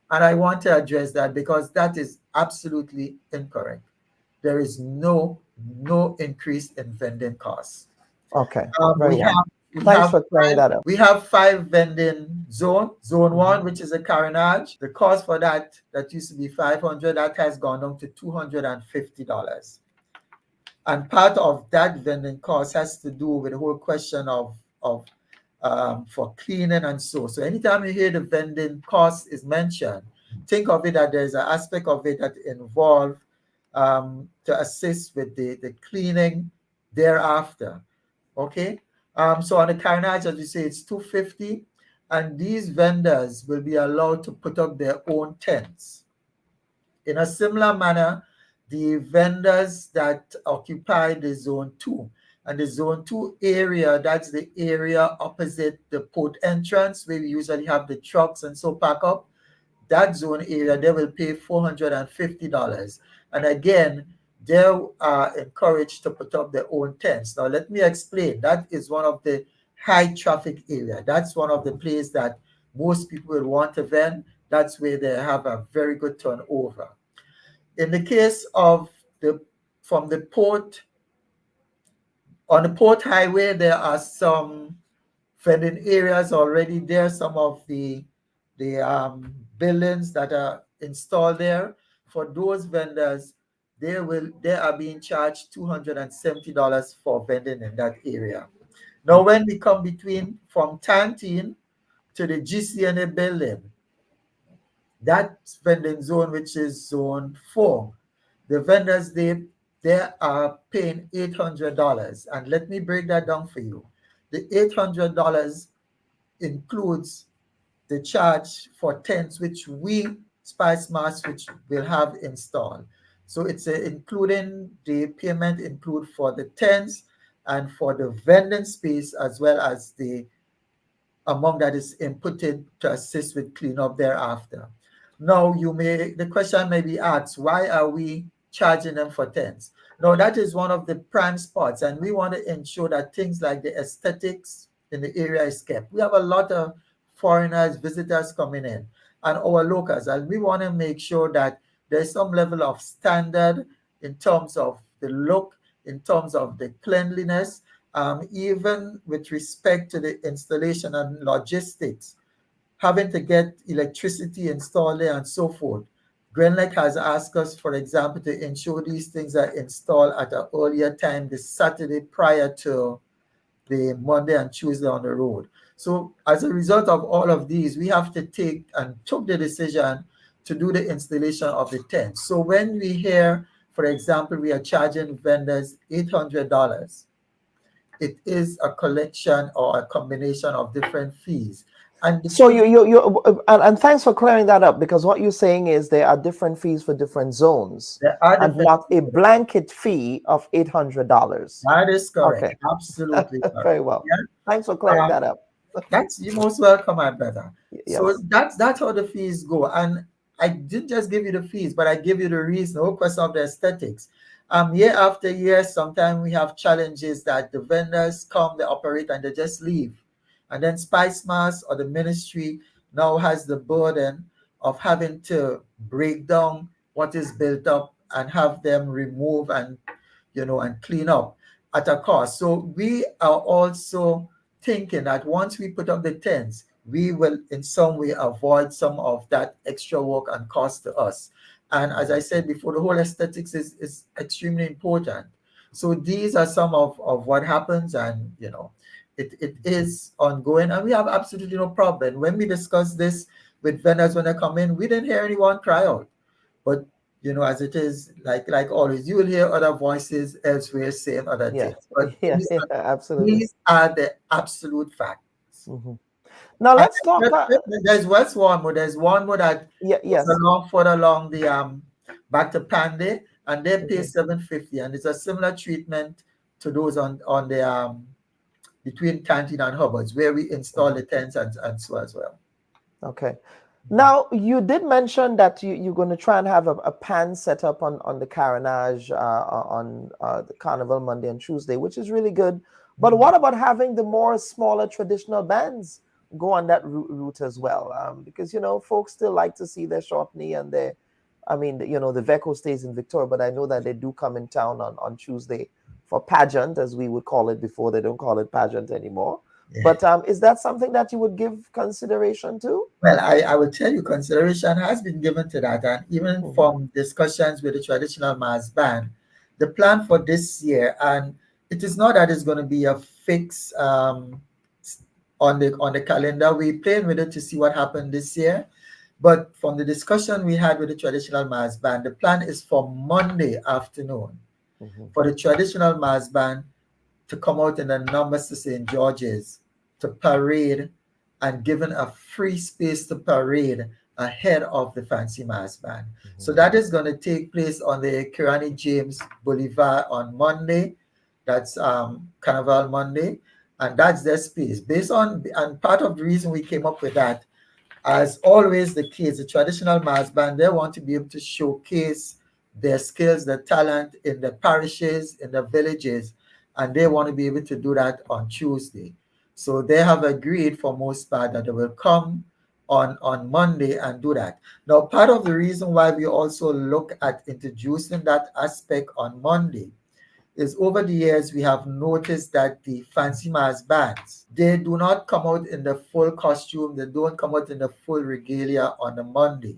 [SPEAKER 6] And I want to address that because that is absolutely incorrect. There is no increase in vending costs.
[SPEAKER 1] Okay.
[SPEAKER 6] Um,
[SPEAKER 1] Very
[SPEAKER 6] we have
[SPEAKER 1] well.
[SPEAKER 6] we
[SPEAKER 1] Thanks
[SPEAKER 6] have
[SPEAKER 1] for clearing that up.
[SPEAKER 6] we have 5 vending zone. Zone 1, which is a carnage. The cost for that used to be $500, that has gone down to $250. And part of that vending cost has to do with the whole question of for cleaning and so anytime you hear the vending cost is mentioned, think of it that there's an aspect of it that involve to assist with the cleaning thereafter. Okay. So on the carnage, as you say, it's $250, and these vendors will be allowed to put up their own tents. In a similar manner, the vendors that occupy the zone 2, and the zone 2 area, that's the area opposite the port entrance where we usually have the trucks and so pack up, that zone area, they will pay $450. And again, they are encouraged to put up their own tents. Now, let me explain. That is one of the high traffic area. That's one of the places that most people will want to vend. That's where they have a very good turnover. In the case of from the port, on the port highway, there are some vending areas already there. Some of the buildings that are installed there. For those vendors, they are being charged $270 for vending in that area. Now, when we come from Tantin to the GCNA building, that vending zone, which is zone 4, the vendors they are paying $800. And let me break that down for you. The $800 includes the charge for tents, which we Spice Mart which will have installed. So it's including the payment include for the tents and for the vending space, as well as the amount that is inputted to assist with cleanup thereafter. Now, the question may be asked, why are we charging them for tents? Now, that is one of the prime spots, and we want to ensure that things like the aesthetics in the area is kept. We have a lot of foreigners, visitors coming in, and our locals, and we want to make sure that there's some level of standard in terms of the look, in terms of the cleanliness, even with respect to the installation and logistics, having to get electricity installed there and so forth. Grenlec has asked us, for example, to ensure these things are installed at an earlier time, the Saturday prior to the Monday and Tuesday on the road. So as a result of all of these, we have to took the decision to do the installation of the tent. So when we hear, for example, we are charging vendors $800, it is a collection or a combination of different fees. And
[SPEAKER 1] so and thanks for clearing that up, because what you're saying is there are different fees for different zones and not a blanket fee of $800.
[SPEAKER 6] That is correct.
[SPEAKER 1] Okay.
[SPEAKER 6] Absolutely correct.
[SPEAKER 1] Very well. Yeah? Thanks for clearing that up.
[SPEAKER 6] You're most welcome, my brother.
[SPEAKER 1] Yes.
[SPEAKER 6] So that's how the fees go. And I didn't just give you the fees, but I give you the reason, the whole question of the aesthetics. Year after year, sometimes we have challenges that the vendors come, they operate, and they just leave. And then Spice Mart or the ministry now has the burden of having to break down what is built up and have them remove and clean up at a cost. So we are also thinking that once we put up the tents, we will in some way avoid some of that extra work and cost to us. And as I said before, the whole aesthetics is extremely important. So these are some of what happens, and it is ongoing, and we have absolutely no problem. When we discuss this with vendors when they come in, we didn't hear anyone cry out. But as it is, like always, you will hear other voices elsewhere saying other
[SPEAKER 1] Yeah,
[SPEAKER 6] things. But
[SPEAKER 1] yeah, yeah, absolutely.
[SPEAKER 6] these are the absolute facts.
[SPEAKER 1] Hmm. Now
[SPEAKER 6] And
[SPEAKER 1] let's talk.
[SPEAKER 6] there's West Warmo. There's one more that
[SPEAKER 1] Yeah,
[SPEAKER 6] goes
[SPEAKER 1] yes.
[SPEAKER 6] further along the back to Panday, and they pay
[SPEAKER 1] Mhm.
[SPEAKER 6] $7.50, and it's a similar treatment to those on the between Canteen and Hubbard's, where we install the tents and so as well.
[SPEAKER 1] Okay. Now, you did mention that you're going to try and have a pan set up on the Carnage on the Carnival Monday and Tuesday, which is really good. But what about having the more smaller traditional bands go on that route as well? Because, folks still like to see their short knee and their, the Veco stays in Victoria, but I know that they do come in town on Tuesday for pageant, as we would call it before. They don't call it pageant anymore. But is that something that you would give consideration to?
[SPEAKER 6] Well, I will tell you, consideration has been given to that, and even from discussions with the traditional mass band, the plan for this year, and it is not that it's going to be a fix on the calendar. We're playing with it to see what happened this year, but from the discussion we had with the traditional mass band, the plan is for Monday afternoon for the traditional mass band to come out in the numbers to St. George's to parade and given a free space to parade ahead of the fancy mass band. So that is going to take place on the Kirani James Boulevard on Monday. That's Carnival Monday. And that's their space. And part of the reason we came up with that, as always the case, the traditional mass band, they want to be able to showcase their skills, their talent in the parishes, in the villages, and they want to be able to do that on Tuesday. So they have agreed for most part that they will come on Monday and do that. Now, part of the reason why we also look at introducing that aspect on Monday is over the years we have noticed that the fancy mass bands, they do not come out in the full costume, they don't come out in the full regalia on the Monday.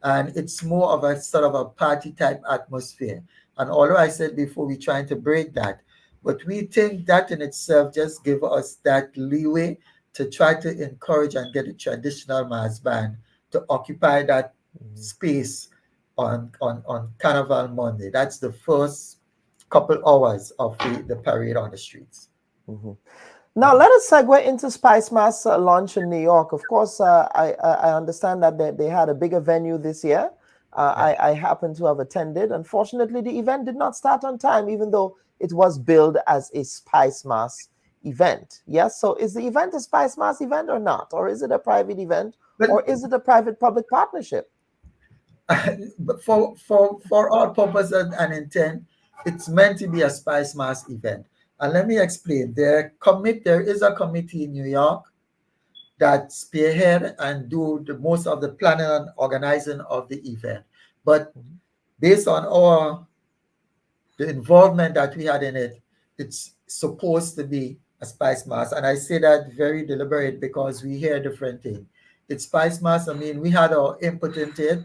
[SPEAKER 6] And it's more of a sort of a party type atmosphere. And although I said before we're trying to break that, but we think that in itself just give us that leeway to try to encourage and get a traditional mass band to occupy that space on Carnival Monday. That's the first couple hours of the parade on the streets.
[SPEAKER 1] Now, let us segue into Spice Mass launch in New York. Of course, I understand that they had a bigger venue this year. I happen to have attended. Unfortunately, the event did not start on time, even though it was billed as a Spice Mass event. Yes, so is the event a Spice Mass event or not? Or is it a private event? Or is it a private-public partnership?
[SPEAKER 6] But for all purposes and intent, it's meant to be a Spice Mass event. And let me explain. There is a committee in New York that spearhead and do most of the planning and organizing of the event. But based on the involvement that we had in it, it's supposed to be a Spice Mass. And I say that very deliberate because we hear different things. It's Spice Mass. I mean, we had our input into it.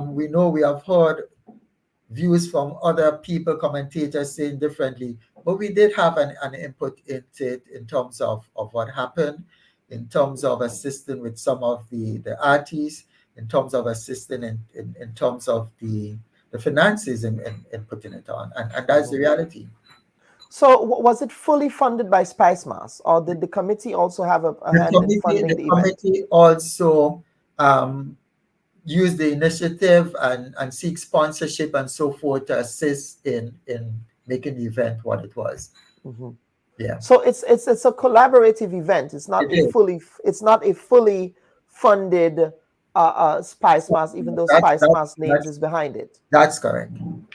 [SPEAKER 6] We know we have heard views from other people, commentators saying differently, but we did have an input into it in terms of what happened, in terms of assisting with some of the artists, in terms of assisting in terms of the finances in putting it on. And that's the reality.
[SPEAKER 1] So was it fully funded by Spice Mass, or did the committee also have a hand in funding the event?
[SPEAKER 6] The committee also use the initiative and seek sponsorship and so forth to assist in making the event what it was. Yeah.
[SPEAKER 1] So it's a collaborative event. It's not a fully funded Spice Mass, even though Spice Mass names is behind it.
[SPEAKER 6] That's correct.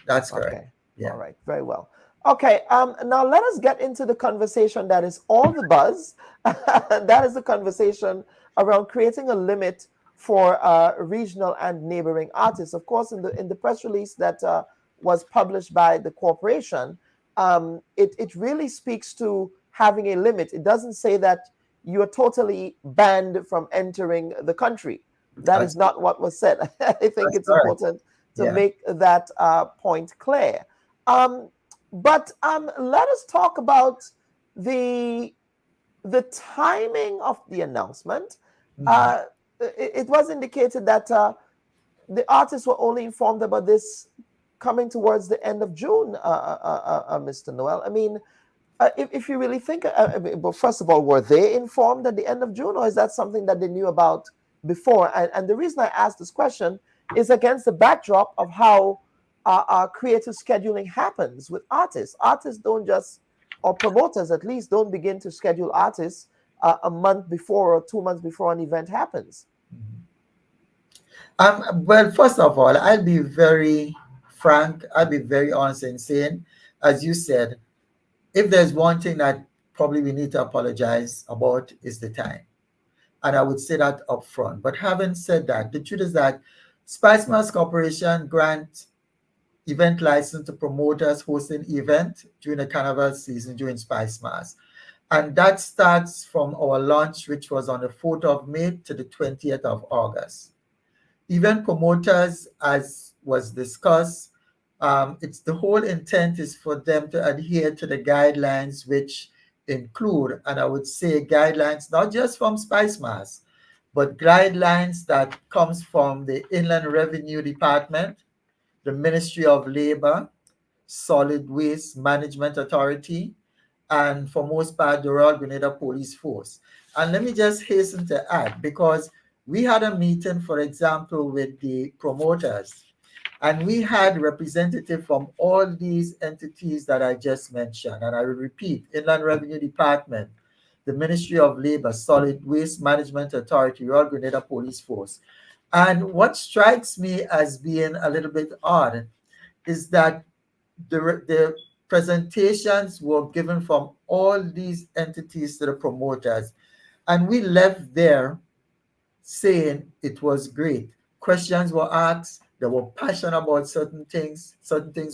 [SPEAKER 6] That's correct.
[SPEAKER 1] Okay. Yeah. All right. Very well. Okay. Now let us get into the conversation that is all the buzz. That is the conversation around creating a limit for regional and neighboring artists. Of course, in the press release that was published by the corporation, it really speaks to having a limit. It doesn't say that you're totally banned from entering the country. That is not what was said. I think it's important to make that point clear. But let us talk about the timing of the announcement. It was indicated that the artists were only informed about this coming towards the end of June, Mr. Noel. I mean, if you really think, but first of all, were they informed at the end of June, or is that something that they knew about before? And the reason I asked this question is against the backdrop of how creative scheduling happens with artists. Artists don't just, or promoters at least, don't begin to schedule artists a month before or 2 months before an event happens.
[SPEAKER 6] Well, first of all, I'll be very frank. I'll be very honest in saying, as you said, if there's one thing that probably we need to apologize about is the time. And I would say that up front. But having said that, the truth is that Spice Mass Corporation grant event license to promoters hosting event during the carnival season during Spice Mass. And that starts from our launch, which was on the 4th of May to the 20th of August. Event promoters, as was discussed, it's the whole intent is for them to adhere to the guidelines, which include, and I would say guidelines not just from Spice Mass, but guidelines that comes from the Inland Revenue Department, the Ministry of Labor, Solid Waste Management Authority, and for most part, the Royal Grenada Police Force. And let me just hasten to add, because we had a meeting, for example, with the promoters, and we had representatives from all these entities that I just mentioned. And I will repeat, Inland Revenue Department, the Ministry of Labor, Solid Waste Management Authority, Royal Grenada Police Force. And what strikes me as being a little bit odd is that the presentations were given from all these entities to the promoters. And we left there saying it was great. Questions were asked, they were passionate about certain things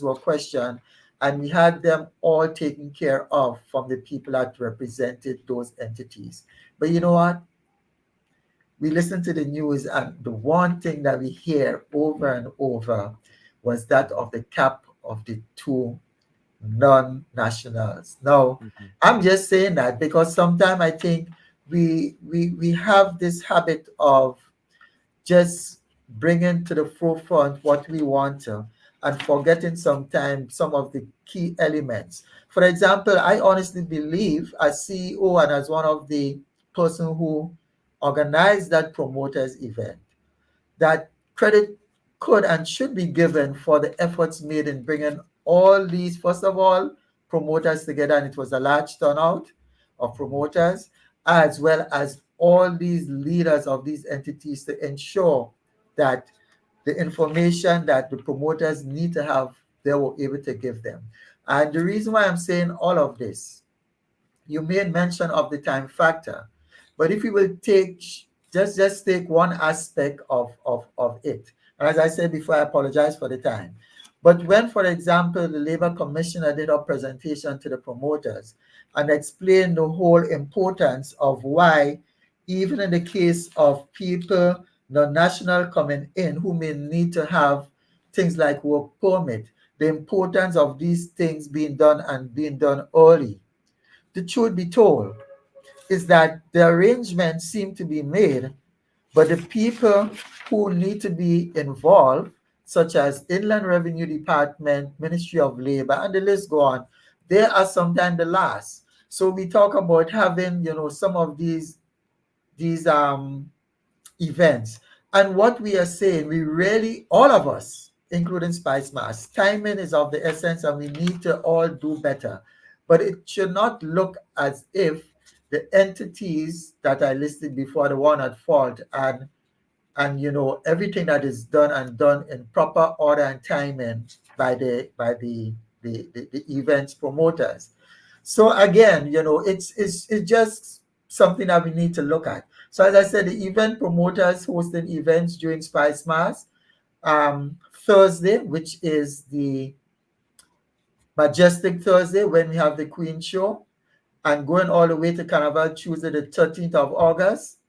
[SPEAKER 6] were questioned, and we had them all taken care of from the people that represented those entities. But you know what? We listen to the news, and the one thing that we hear over and over was that of the cap of the two non-nationals. Now, I'm just saying that because sometimes I think we have this habit of just bringing to the forefront what we want to and forgetting sometimes some of the key elements. For example, I honestly believe as CEO and as one of the person who organized that promoters event, that credit could and should be given for the efforts made in bringing all these, first of all, promoters together, and it was a large turnout of promoters, as well as all these leaders of these entities to ensure that the information that the promoters need to have, they were able to give them. And the reason why I'm saying all of this, you made mention of the time factor, but if you will take just take one aspect of it. And as I said before, I apologize for the time. But when, for example, the Labor Commissioner did a presentation to the promoters and explained the whole importance of why, even in the case of people, non-national coming in who may need to have things like work permit, the importance of these things being done and being done early. The truth be told is that the arrangements seem to be made, but the people who need to be involved, such as Inland Revenue Department, Ministry of Labor, and the list go on, they are sometimes the last. So we talk about having, some of these events. And what we are saying, we really, all of us, including Spice Mass, timing is of the essence and we need to all do better. But it should not look as if the entities that I listed before, the one at fault, and everything that is done in proper order and timing by the events promoters. So again, it's just something that we need to look at. So as I said, the event promoters hosting events during Spice Mass, Thursday, which is the Majestic Thursday when we have the Queen Show, and going all the way to Carnival Tuesday, the 13th of August,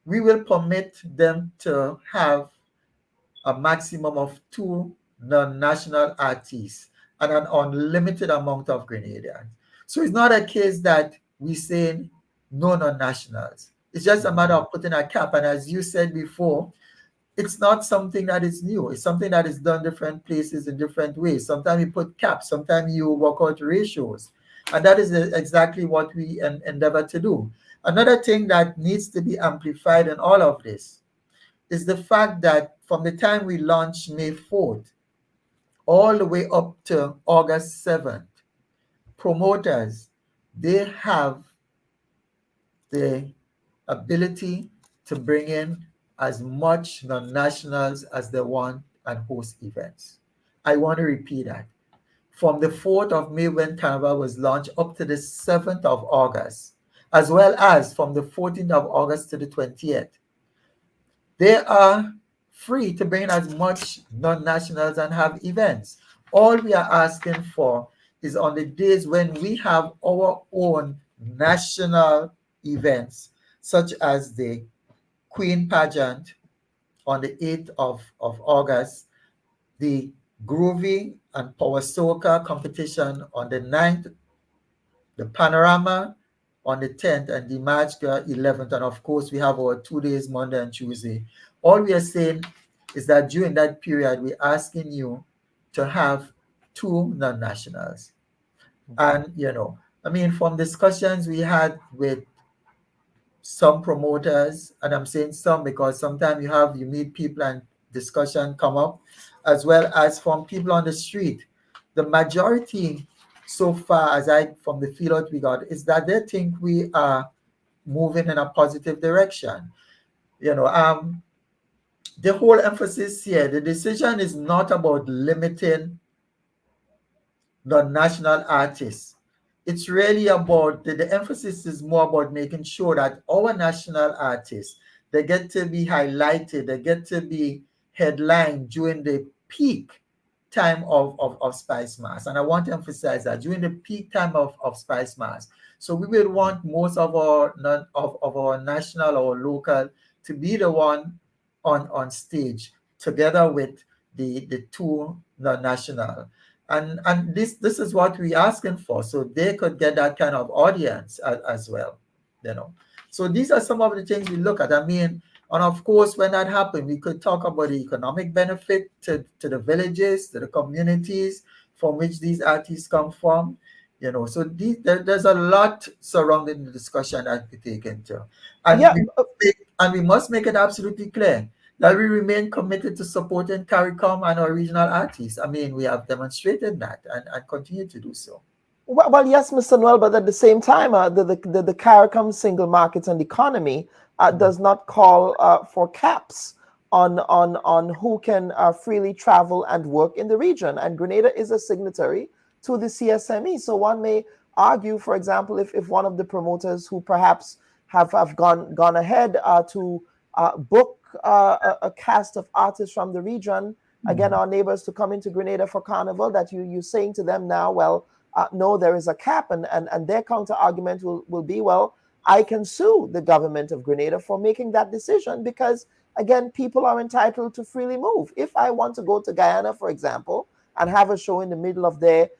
[SPEAKER 6] we will permit them to have a maximum of 2 non-national artists and an unlimited amount of Grenadians. So it's not a case that we say no non-nationals. It's just a matter of putting a cap. And as you said before, it's not something that is new. It's something that is done different places in different ways. Sometimes you put caps, sometimes you work out ratios. And that is exactly what we endeavor to do. Another thing that needs to be amplified in all of this is the fact that from the time we launched May 4th, all the way up to August 7th, promoters, they have the ability to bring in as much non-nationals as they want and host events. I want to repeat that. From the 4th of May when Carnival was launched up to the 7th of August, as well as from the 14th of August to the 20th, they are free to bring in as much non-nationals and have events. All we are asking for is on the days when we have our own national events, such as the Queen pageant on the 8th of August, the Groovy and Power Soca competition on the 9th, the Panorama on the 10th, and the March 11th. And of course, we have our 2 days, Monday and Tuesday. All we are saying is that during that period, we're asking you to have 2 non-nationals. And, I mean, from discussions we had with some promoters, and I'm saying some because sometimes you meet people and discussion come up, as well as from people on the street. The majority so far, from the feel out we got, is that they think we are moving in a positive direction. The whole emphasis here, the decision is not about limiting non-national artists. It's really about the emphasis is more about making sure that our national artists, they get to be highlighted, they get to be headlined during the peak time of Spice Mass. And I want to emphasize that during the peak time of Spice Mass. So we will want most of our national or local to be the one on stage together with the 2 national. And this is what we're asking for, so they could get that kind of audience as well. So these are some of the things we look at. I mean, and of course, when that happens, we could talk about the economic benefit to the villages, to the communities from which these artists come from. So there's a lot surrounding the discussion that we take into. And we must make it absolutely clear that we remain committed to supporting CARICOM and our regional artists. I mean, we have demonstrated that and continue to do so.
[SPEAKER 1] Well, yes, Mr. Noel, but at the same time, the CARICOM single market and economy does not call for caps on who can freely travel and work in the region. And Grenada is a signatory to the CSME. So one may argue, for example, if one of the promoters who perhaps have gone ahead to book a cast of artists from the region, again, our neighbors, to come into Grenada for Carnival, that you're saying to them now, well, no, there is a cap, and their counter argument will be, well, I can sue the government of Grenada for making that decision because, again, people are entitled to freely move. If I want to go to Guyana, for example, and have a show in the middle of their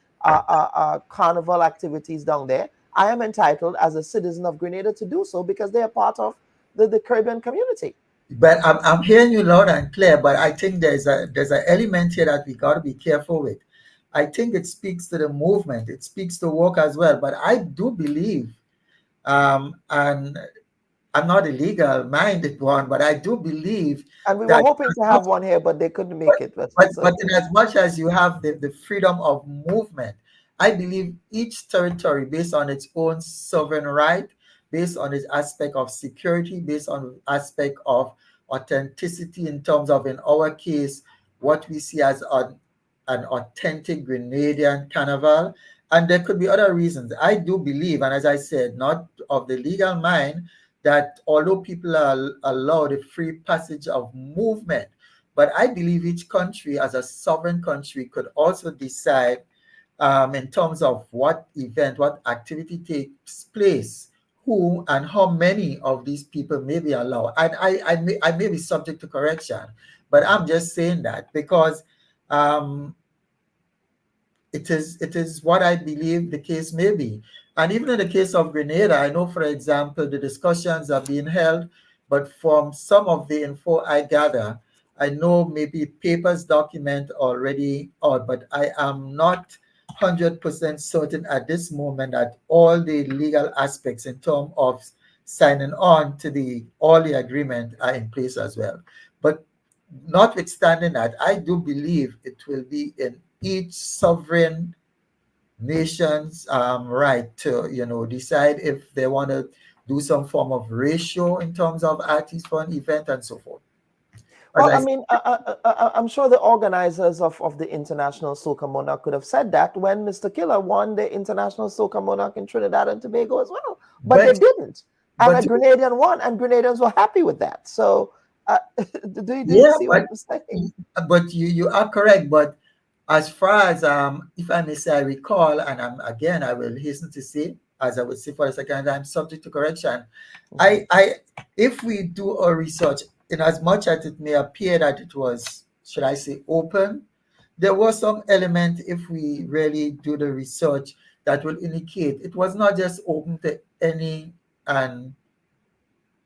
[SPEAKER 1] carnival activities down there, I am entitled as a citizen of Grenada to do so because they are part of the Caribbean community.
[SPEAKER 6] But I'm hearing you loud and clear, but I think there's an element here that we got to be careful with. I think it speaks to the movement. It speaks to work as well. But I do believe, and I'm not a legal-minded one, but I do believe.
[SPEAKER 1] And we were hoping to have one here, but they couldn't make it.
[SPEAKER 6] But in as much as you have the freedom of movement, I believe each territory, based on its own sovereign right, based on its aspect of security, based on aspect of authenticity in terms of, in our case, what we see as an authentic Grenadian carnival. And there could be other reasons. I do believe, and as I said, not of the legal mind, that although people are allowed a free passage of movement, but I believe each country as a sovereign country could also decide in terms of what event, what activity takes place, who and how many of these people may be allowed. And I may be subject to correction, but I'm just saying that because it is what I believe the case may be. And even in the case of Grenada, I know, for example, the discussions are being held, but from some of the info I gather, I know maybe papers document already out, but I am not 100% certain at this moment that all the legal aspects in terms of signing on to the all the agreement are in place as well. But notwithstanding that, I do believe it will be in each sovereign nation's right to, decide if they want to do some form of ratio in terms of artists for an event and so forth. As
[SPEAKER 1] Well,
[SPEAKER 6] I
[SPEAKER 1] I mean, I'm sure the organizers of the International Soca Monarch could have said that when Mr. Killer won the International Soca Monarch in Trinidad and Tobago as well, but they
[SPEAKER 6] but
[SPEAKER 1] didn't. And a
[SPEAKER 6] but
[SPEAKER 1] Grenadian won, and Grenadians were happy with that. So, do you
[SPEAKER 6] yeah,
[SPEAKER 1] see what I'm saying?
[SPEAKER 6] but you are correct. But as far as if I may say, I recall, and again, I will hasten to say, as I would say for the second time, subject to correction. I if we do a research, in as much as it may appear that it was, should I say, open, there was some element, if we really do the research, that will indicate it was not just open to any, and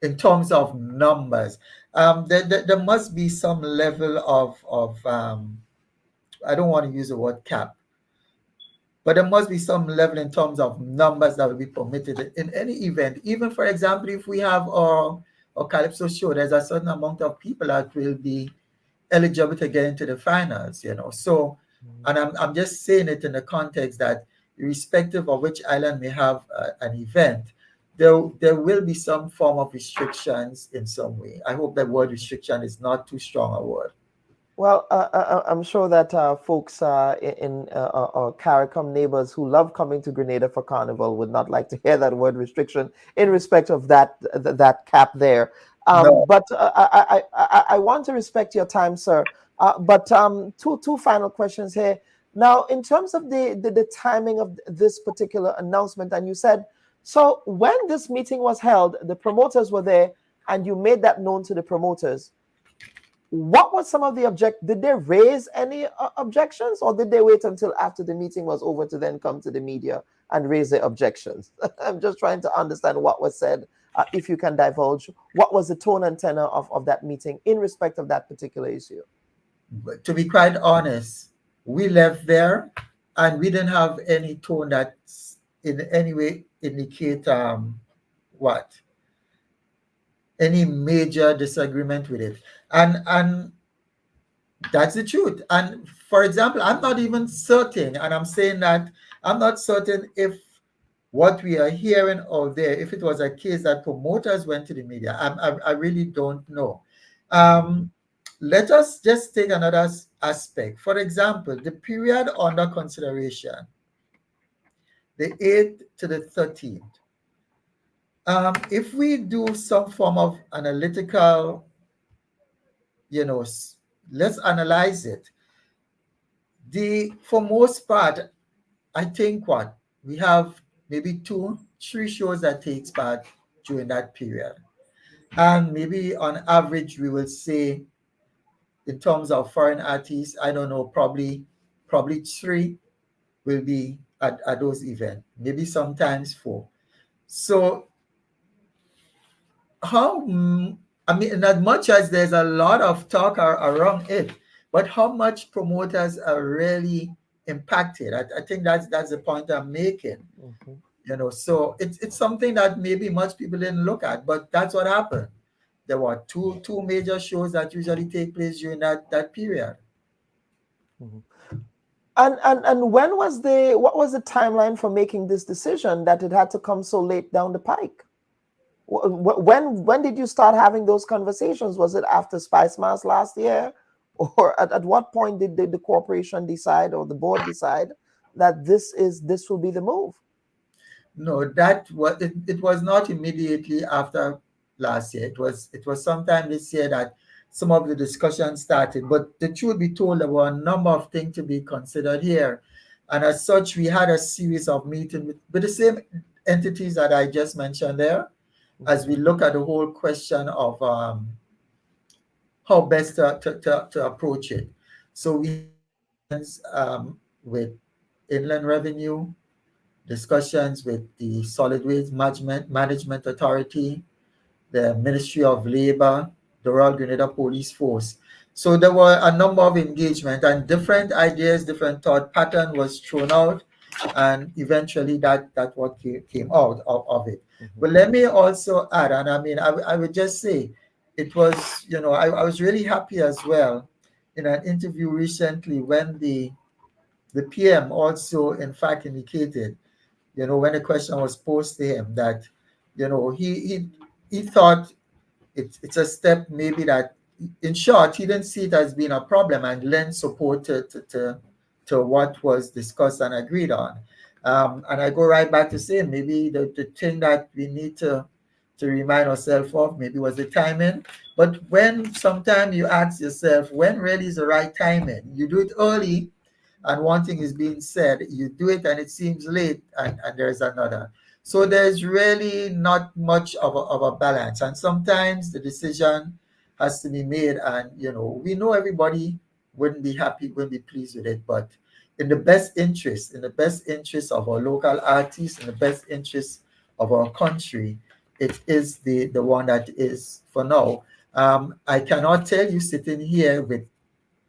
[SPEAKER 6] in terms of numbers, there must be some level of I don't want to use the word cap, but there must be some level in terms of numbers that will be permitted in any event. Even, for example, if we have a Calypso show, there's a certain amount of people that will be eligible to get into the finals. So, and I'm just saying it in the context that irrespective of which island may have an event, there will be some form of restrictions in some way. I hope that word restriction is not too strong a word.
[SPEAKER 1] Well, I'm sure that folks in CARICOM neighbors who love coming to Grenada for Carnival would not like to hear that word restriction in respect of that cap there.
[SPEAKER 6] No,
[SPEAKER 1] But I want to respect your time, sir. But two final questions here. Now, in terms of the timing of this particular announcement, and you said, so when this meeting was held, the promoters were there, and you made that known to the promoters. What was some of the did they raise any objections, or did they wait until after the meeting was over to then come to the media and raise their objections? I'm just trying to understand what was said. If you can divulge, what was the tone and tenor of that meeting in respect of that particular issue?
[SPEAKER 6] but to be quite honest, we left there and we didn't have any tone that in any way indicate what any major disagreement with it. And that's the truth. And for example, I'm not even certain, and I'm saying that I'm not certain if what we are hearing out there, if it was a case that promoters went to the media. I really don't know. Let us just take another aspect. For example, the period under consideration, the 8th to the 13th. If we do some form of analytical, let's analyze it. For most part, I think what we have maybe 2-3 shows that takes part during that period, and maybe on average we will say, in terms of foreign artists, I don't know, probably 3 will be at those events, maybe sometimes 4. So how I mean, as much as there's a lot of talk around it, but how much promoters are really impacted? I think that's the point I'm making. So it's something that maybe much people didn't look at, but that's what happened. There were two major shows that usually take place during that period.
[SPEAKER 1] And what was the timeline for making this decision that it had to come so late down the pike? When did you start having those conversations? Was it after Spice Mass last year, or at what point did the corporation decide, or the board decide, that this will be the move?
[SPEAKER 6] No, it was not immediately after last year. It was sometime this year that some of the discussions started. But the truth be told, there were a number of things to be considered here, and as such, we had a series of meetings with the same entities that I just mentioned there, as we look at the whole question of how best to approach it. So we with Inland Revenue, discussions with the Solid Waste Management Authority, the Ministry of Labor, the Royal Grenada Police Force. So there were a number of engagement and different ideas, different thought pattern was thrown out, and eventually that what came out of it. But let me also add, and I mean, I would just say, it was, I was really happy as well in an interview recently when the PM also in fact indicated, when the question was posed to him, that he thought it's a step maybe that, in short, he didn't see it as being a problem and lend support to what was discussed and agreed on. And I go right back to saying maybe the thing that we need to remind ourselves of maybe was the timing. But when sometimes you ask yourself, when really is the right timing? You do it early and one thing is being said, you do it and it seems late, and there's another. So there's really not much of a balance. And sometimes the decision has to be made, and we know everybody wouldn't be happy, wouldn't be pleased with it, but in the best interest of our local artists, in the best interest of our country, it is the one that is for now. I cannot tell you sitting here with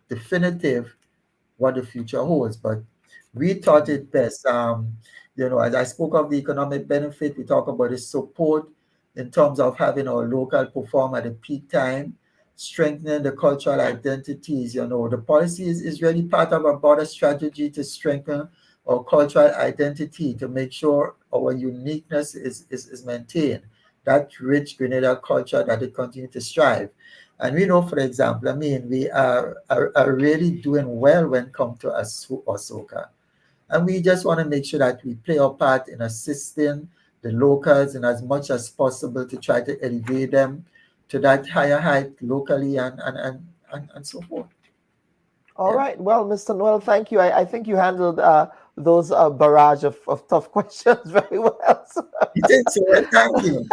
[SPEAKER 6] definitive what the future holds, but we thought it best. As I spoke of the economic benefit, we talk about the support in terms of having our local perform at the peak time, strengthening the cultural identities. The policy is really part of a broader strategy to strengthen our cultural identity, to make sure our uniqueness is maintained, that rich Grenada culture that it continues to strive. And we know, for example, I mean, we are really doing well when it comes to Ahsoka. And we just want to make sure that we play our part in assisting the locals in as much as possible to try to elevate them to that higher height locally and so forth.
[SPEAKER 1] All right. Well, Mr. Noel, thank you. I think you handled those barrage of tough questions very well.
[SPEAKER 6] You did so well. Thank you.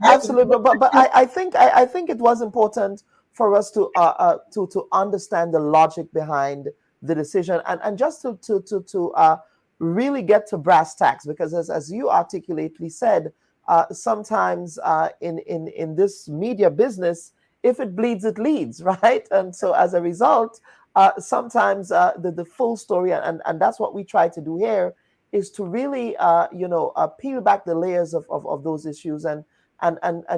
[SPEAKER 1] Absolutely. But I think it was important for us to understand the logic behind the decision, and just to really get to brass tacks, because as you articulately said, sometimes in this media business, if it bleeds, it leads, right? And so as a result, sometimes the full story, and that's what we try to do here, is to really peel back the layers of those issues and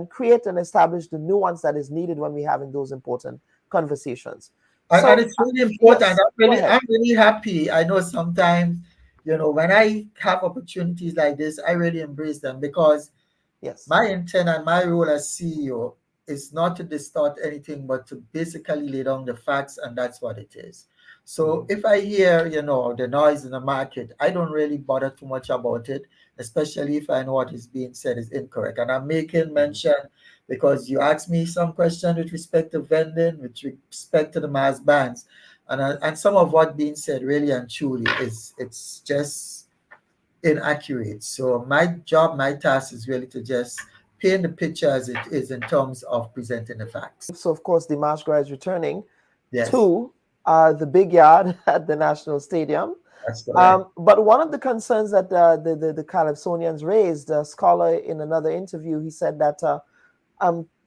[SPEAKER 1] create and establish the nuance that is needed when we're having those important conversations.
[SPEAKER 6] And it's really important.
[SPEAKER 1] Yes,
[SPEAKER 6] I'm really happy. I know sometimes, when I have opportunities like this, I really embrace them, because
[SPEAKER 1] yes,
[SPEAKER 6] my intent and my role as CEO is not to distort anything, but to basically lay down the facts, and that's what it is. So if I hear, the noise in the market, I don't really bother too much about it, especially if I know what is being said is incorrect. And I'm making mention because you asked me some question with respect to vending, with respect to the mass bands, and some of what being said really and truly it's just inaccurate. So my job, my task is really to just paint the picture as it is in terms of presenting the facts.
[SPEAKER 1] so of course the March Gras is returning
[SPEAKER 6] Yes,
[SPEAKER 1] to the big yard at the National Stadium.
[SPEAKER 6] that's correct.
[SPEAKER 1] But one of the concerns that the Calypsonians raised, a scholar in another interview, he said that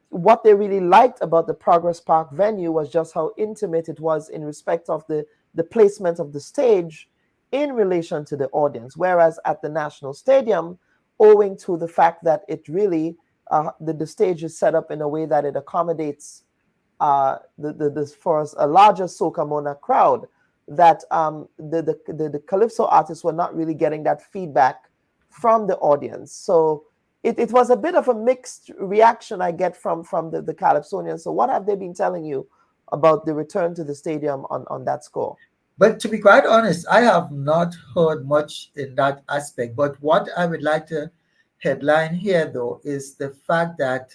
[SPEAKER 1] what they really liked about the Progress Park venue was just how intimate it was in respect of the placement of the stage in relation to the audience. Whereas at the National Stadium, owing to the fact that it really, the stage is set up in a way that it accommodates for a larger Soca Mona crowd, that the Calypso artists were not really getting that feedback from the audience. So it was a bit of a mixed reaction I get from the Calypsonians. So what have they been telling you about the return to the stadium on that score?
[SPEAKER 6] But to be quite honest, I have not heard much in that aspect. But what I would like to headline here, though, is the fact that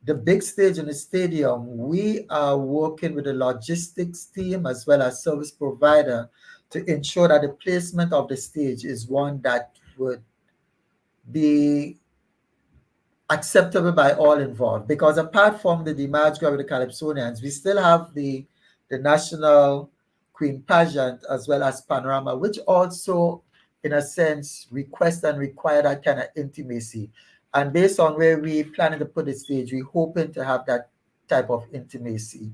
[SPEAKER 6] the big stage in the stadium, we are working with the logistics team as well as service provider to ensure that the placement of the stage is one that would be acceptable by all involved. Because apart from the Dimash with the Calypsonians, we still have the national Queen pageant as well as Panorama, which also, in a sense, request and require that kind of intimacy. And based on where we planning to put the stage, we hoping to have that type of intimacy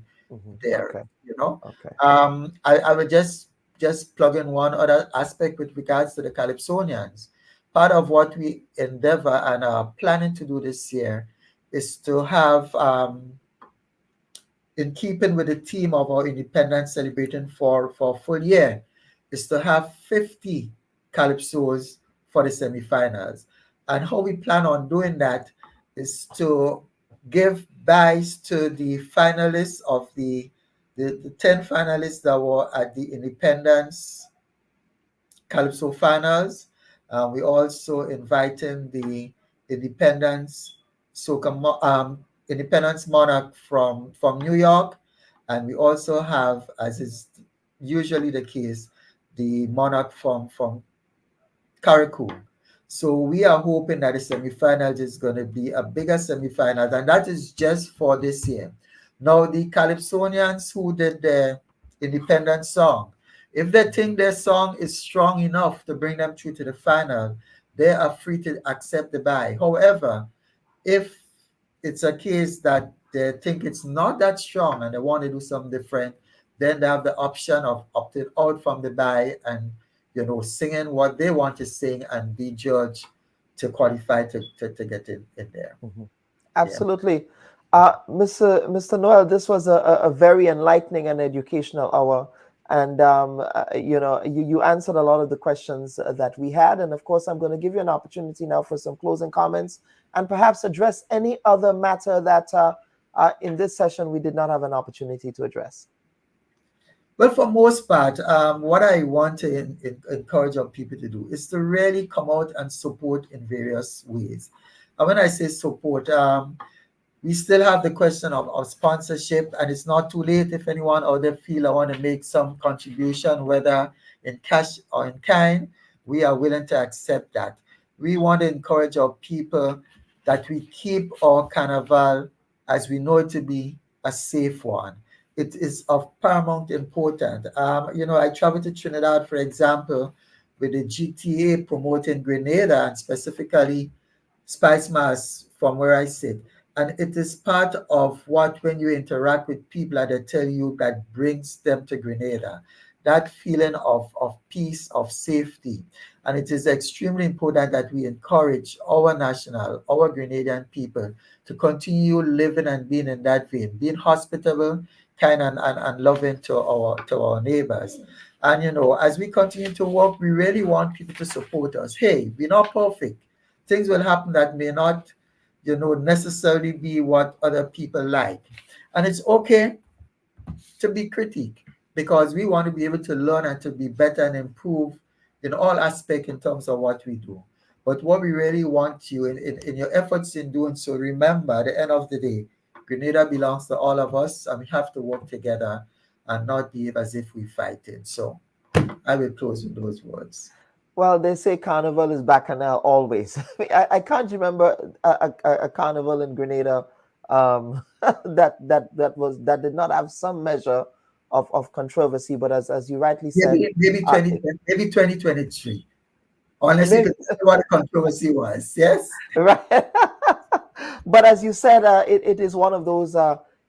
[SPEAKER 6] there.
[SPEAKER 1] Okay.
[SPEAKER 6] You know,
[SPEAKER 1] Okay.
[SPEAKER 6] I would just plug in one other aspect with regards to the Calypsonians. Part of what we endeavor and are planning to do this year is to have, in keeping with the theme of our independence celebrating for a full year, is to have 50 calypsos for the semifinals. And how we plan on doing that is to give buys to the finalists of the 10 finalists that were at the independence Calypso finals. We also inviting the Independence Independence Monarch from New York, and we also have, as is usually the case, the Monarch from Carriacou. So we are hoping that the semifinals is going to be a bigger semifinal, and that is just for this year. Now, the Calypsonians who did the independent song, if they think their song is strong enough to bring them through to the final, they are free to accept the bye. However, if it's a case that they think it's not that strong and they want to do something different, then they have the option of opting out from the bye and singing what they want to sing and be judged to qualify to get in there. Yeah.
[SPEAKER 1] Absolutely. Mr. Noel, this was a very enlightening and educational hour. And, you answered a lot of the questions that we had. And of course, I'm going to give you an opportunity now for some closing comments and perhaps address any other matter that in this session we did not have an opportunity to address.
[SPEAKER 6] Well, for most part, what I want to encourage our people to do is to really come out and support in various ways. And when I say support, we still have the question of sponsorship, and it's not too late if anyone out there feel I want to make some contribution, whether in cash or in kind. We are willing to accept that. We want to encourage our people that we keep our carnival as we know it to be a safe one. It is of paramount importance. I traveled to Trinidad, for example, with the GTA promoting Grenada and specifically Spice Mass from where I sit. And it is part of what, when you interact with people that they tell you, that brings them to Grenada, that feeling of peace, of safety. And it is extremely important that we encourage our Grenadian people to continue living and being in that vein, being hospitable, kind and loving to our neighbors. And as we continue to work, we really want people to support us. Hey, we're not perfect. Things will happen that may not necessarily be what other people like. And it's okay to be critique, because we want to be able to learn and to be better and improve in all aspects in terms of what we do. But what we really want you in your efforts in doing so, remember, at the end of the day, Grenada belongs to all of us, and we have to work together and not behave as if we're fighting. So I will close with those words.
[SPEAKER 1] Well, they say carnival is bacchanal always. I can't remember a carnival in Grenada that did not have some measure of controversy. But as you rightly said,
[SPEAKER 6] maybe 2023. Honestly,
[SPEAKER 1] maybe,
[SPEAKER 6] because what the controversy was. Yes.
[SPEAKER 1] right. But as you said, it is one of those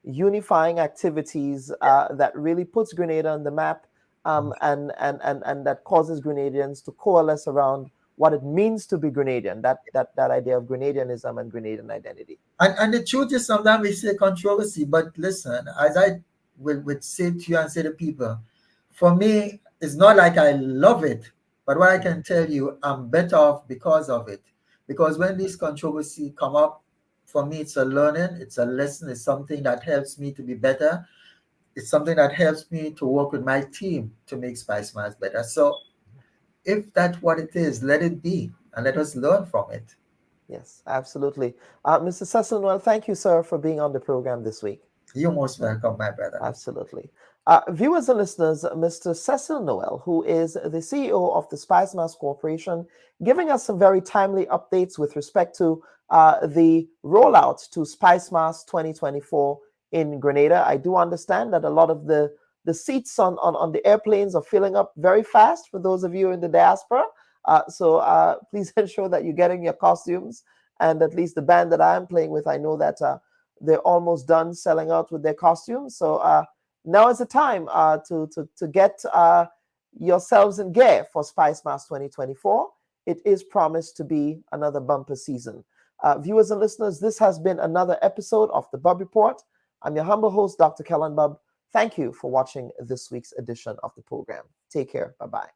[SPEAKER 1] unifying activities that really puts Grenada on the map. And that causes Grenadians to coalesce around what it means to be Grenadian, that idea of Grenadianism and Grenadian identity.
[SPEAKER 6] And the truth is, sometimes we say controversy, but listen, as I would say to you and say to people, for me, it's not like I love it, but what I can tell you, I'm better off because of it. Because when these controversy come up, for me, it's a learning, it's a lesson, it's something that helps me to be better. It's something that helps me to work with my team to make Spice Mass better. So if that's what it is, let it be, and let us learn from it.
[SPEAKER 1] Yes, absolutely. Mr. Cecil Noel, thank you, sir, for being on the program this week.
[SPEAKER 6] You're most welcome, my brother.
[SPEAKER 1] Absolutely. Viewers and listeners, Mr. Cecil Noel, who is the CEO of the Spice Mass Corporation, giving us some very timely updates with respect to the rollout to Spice Mass 2024 in Grenada. I do understand that a lot of the seats on the airplanes are filling up very fast for those of you in the diaspora. So please ensure that you're getting your costumes and at least the band that I'm playing with, I know that they're almost done selling out with their costumes. So now is the time to get yourselves in gear for Spice Mass 2024. It is promised to be another bumper season. Viewers and listeners, this has been another episode of the Bub Report. I'm your humble host, Dr. Kellen Bub. Thank you for watching this week's edition of the program. Take care. Bye-bye.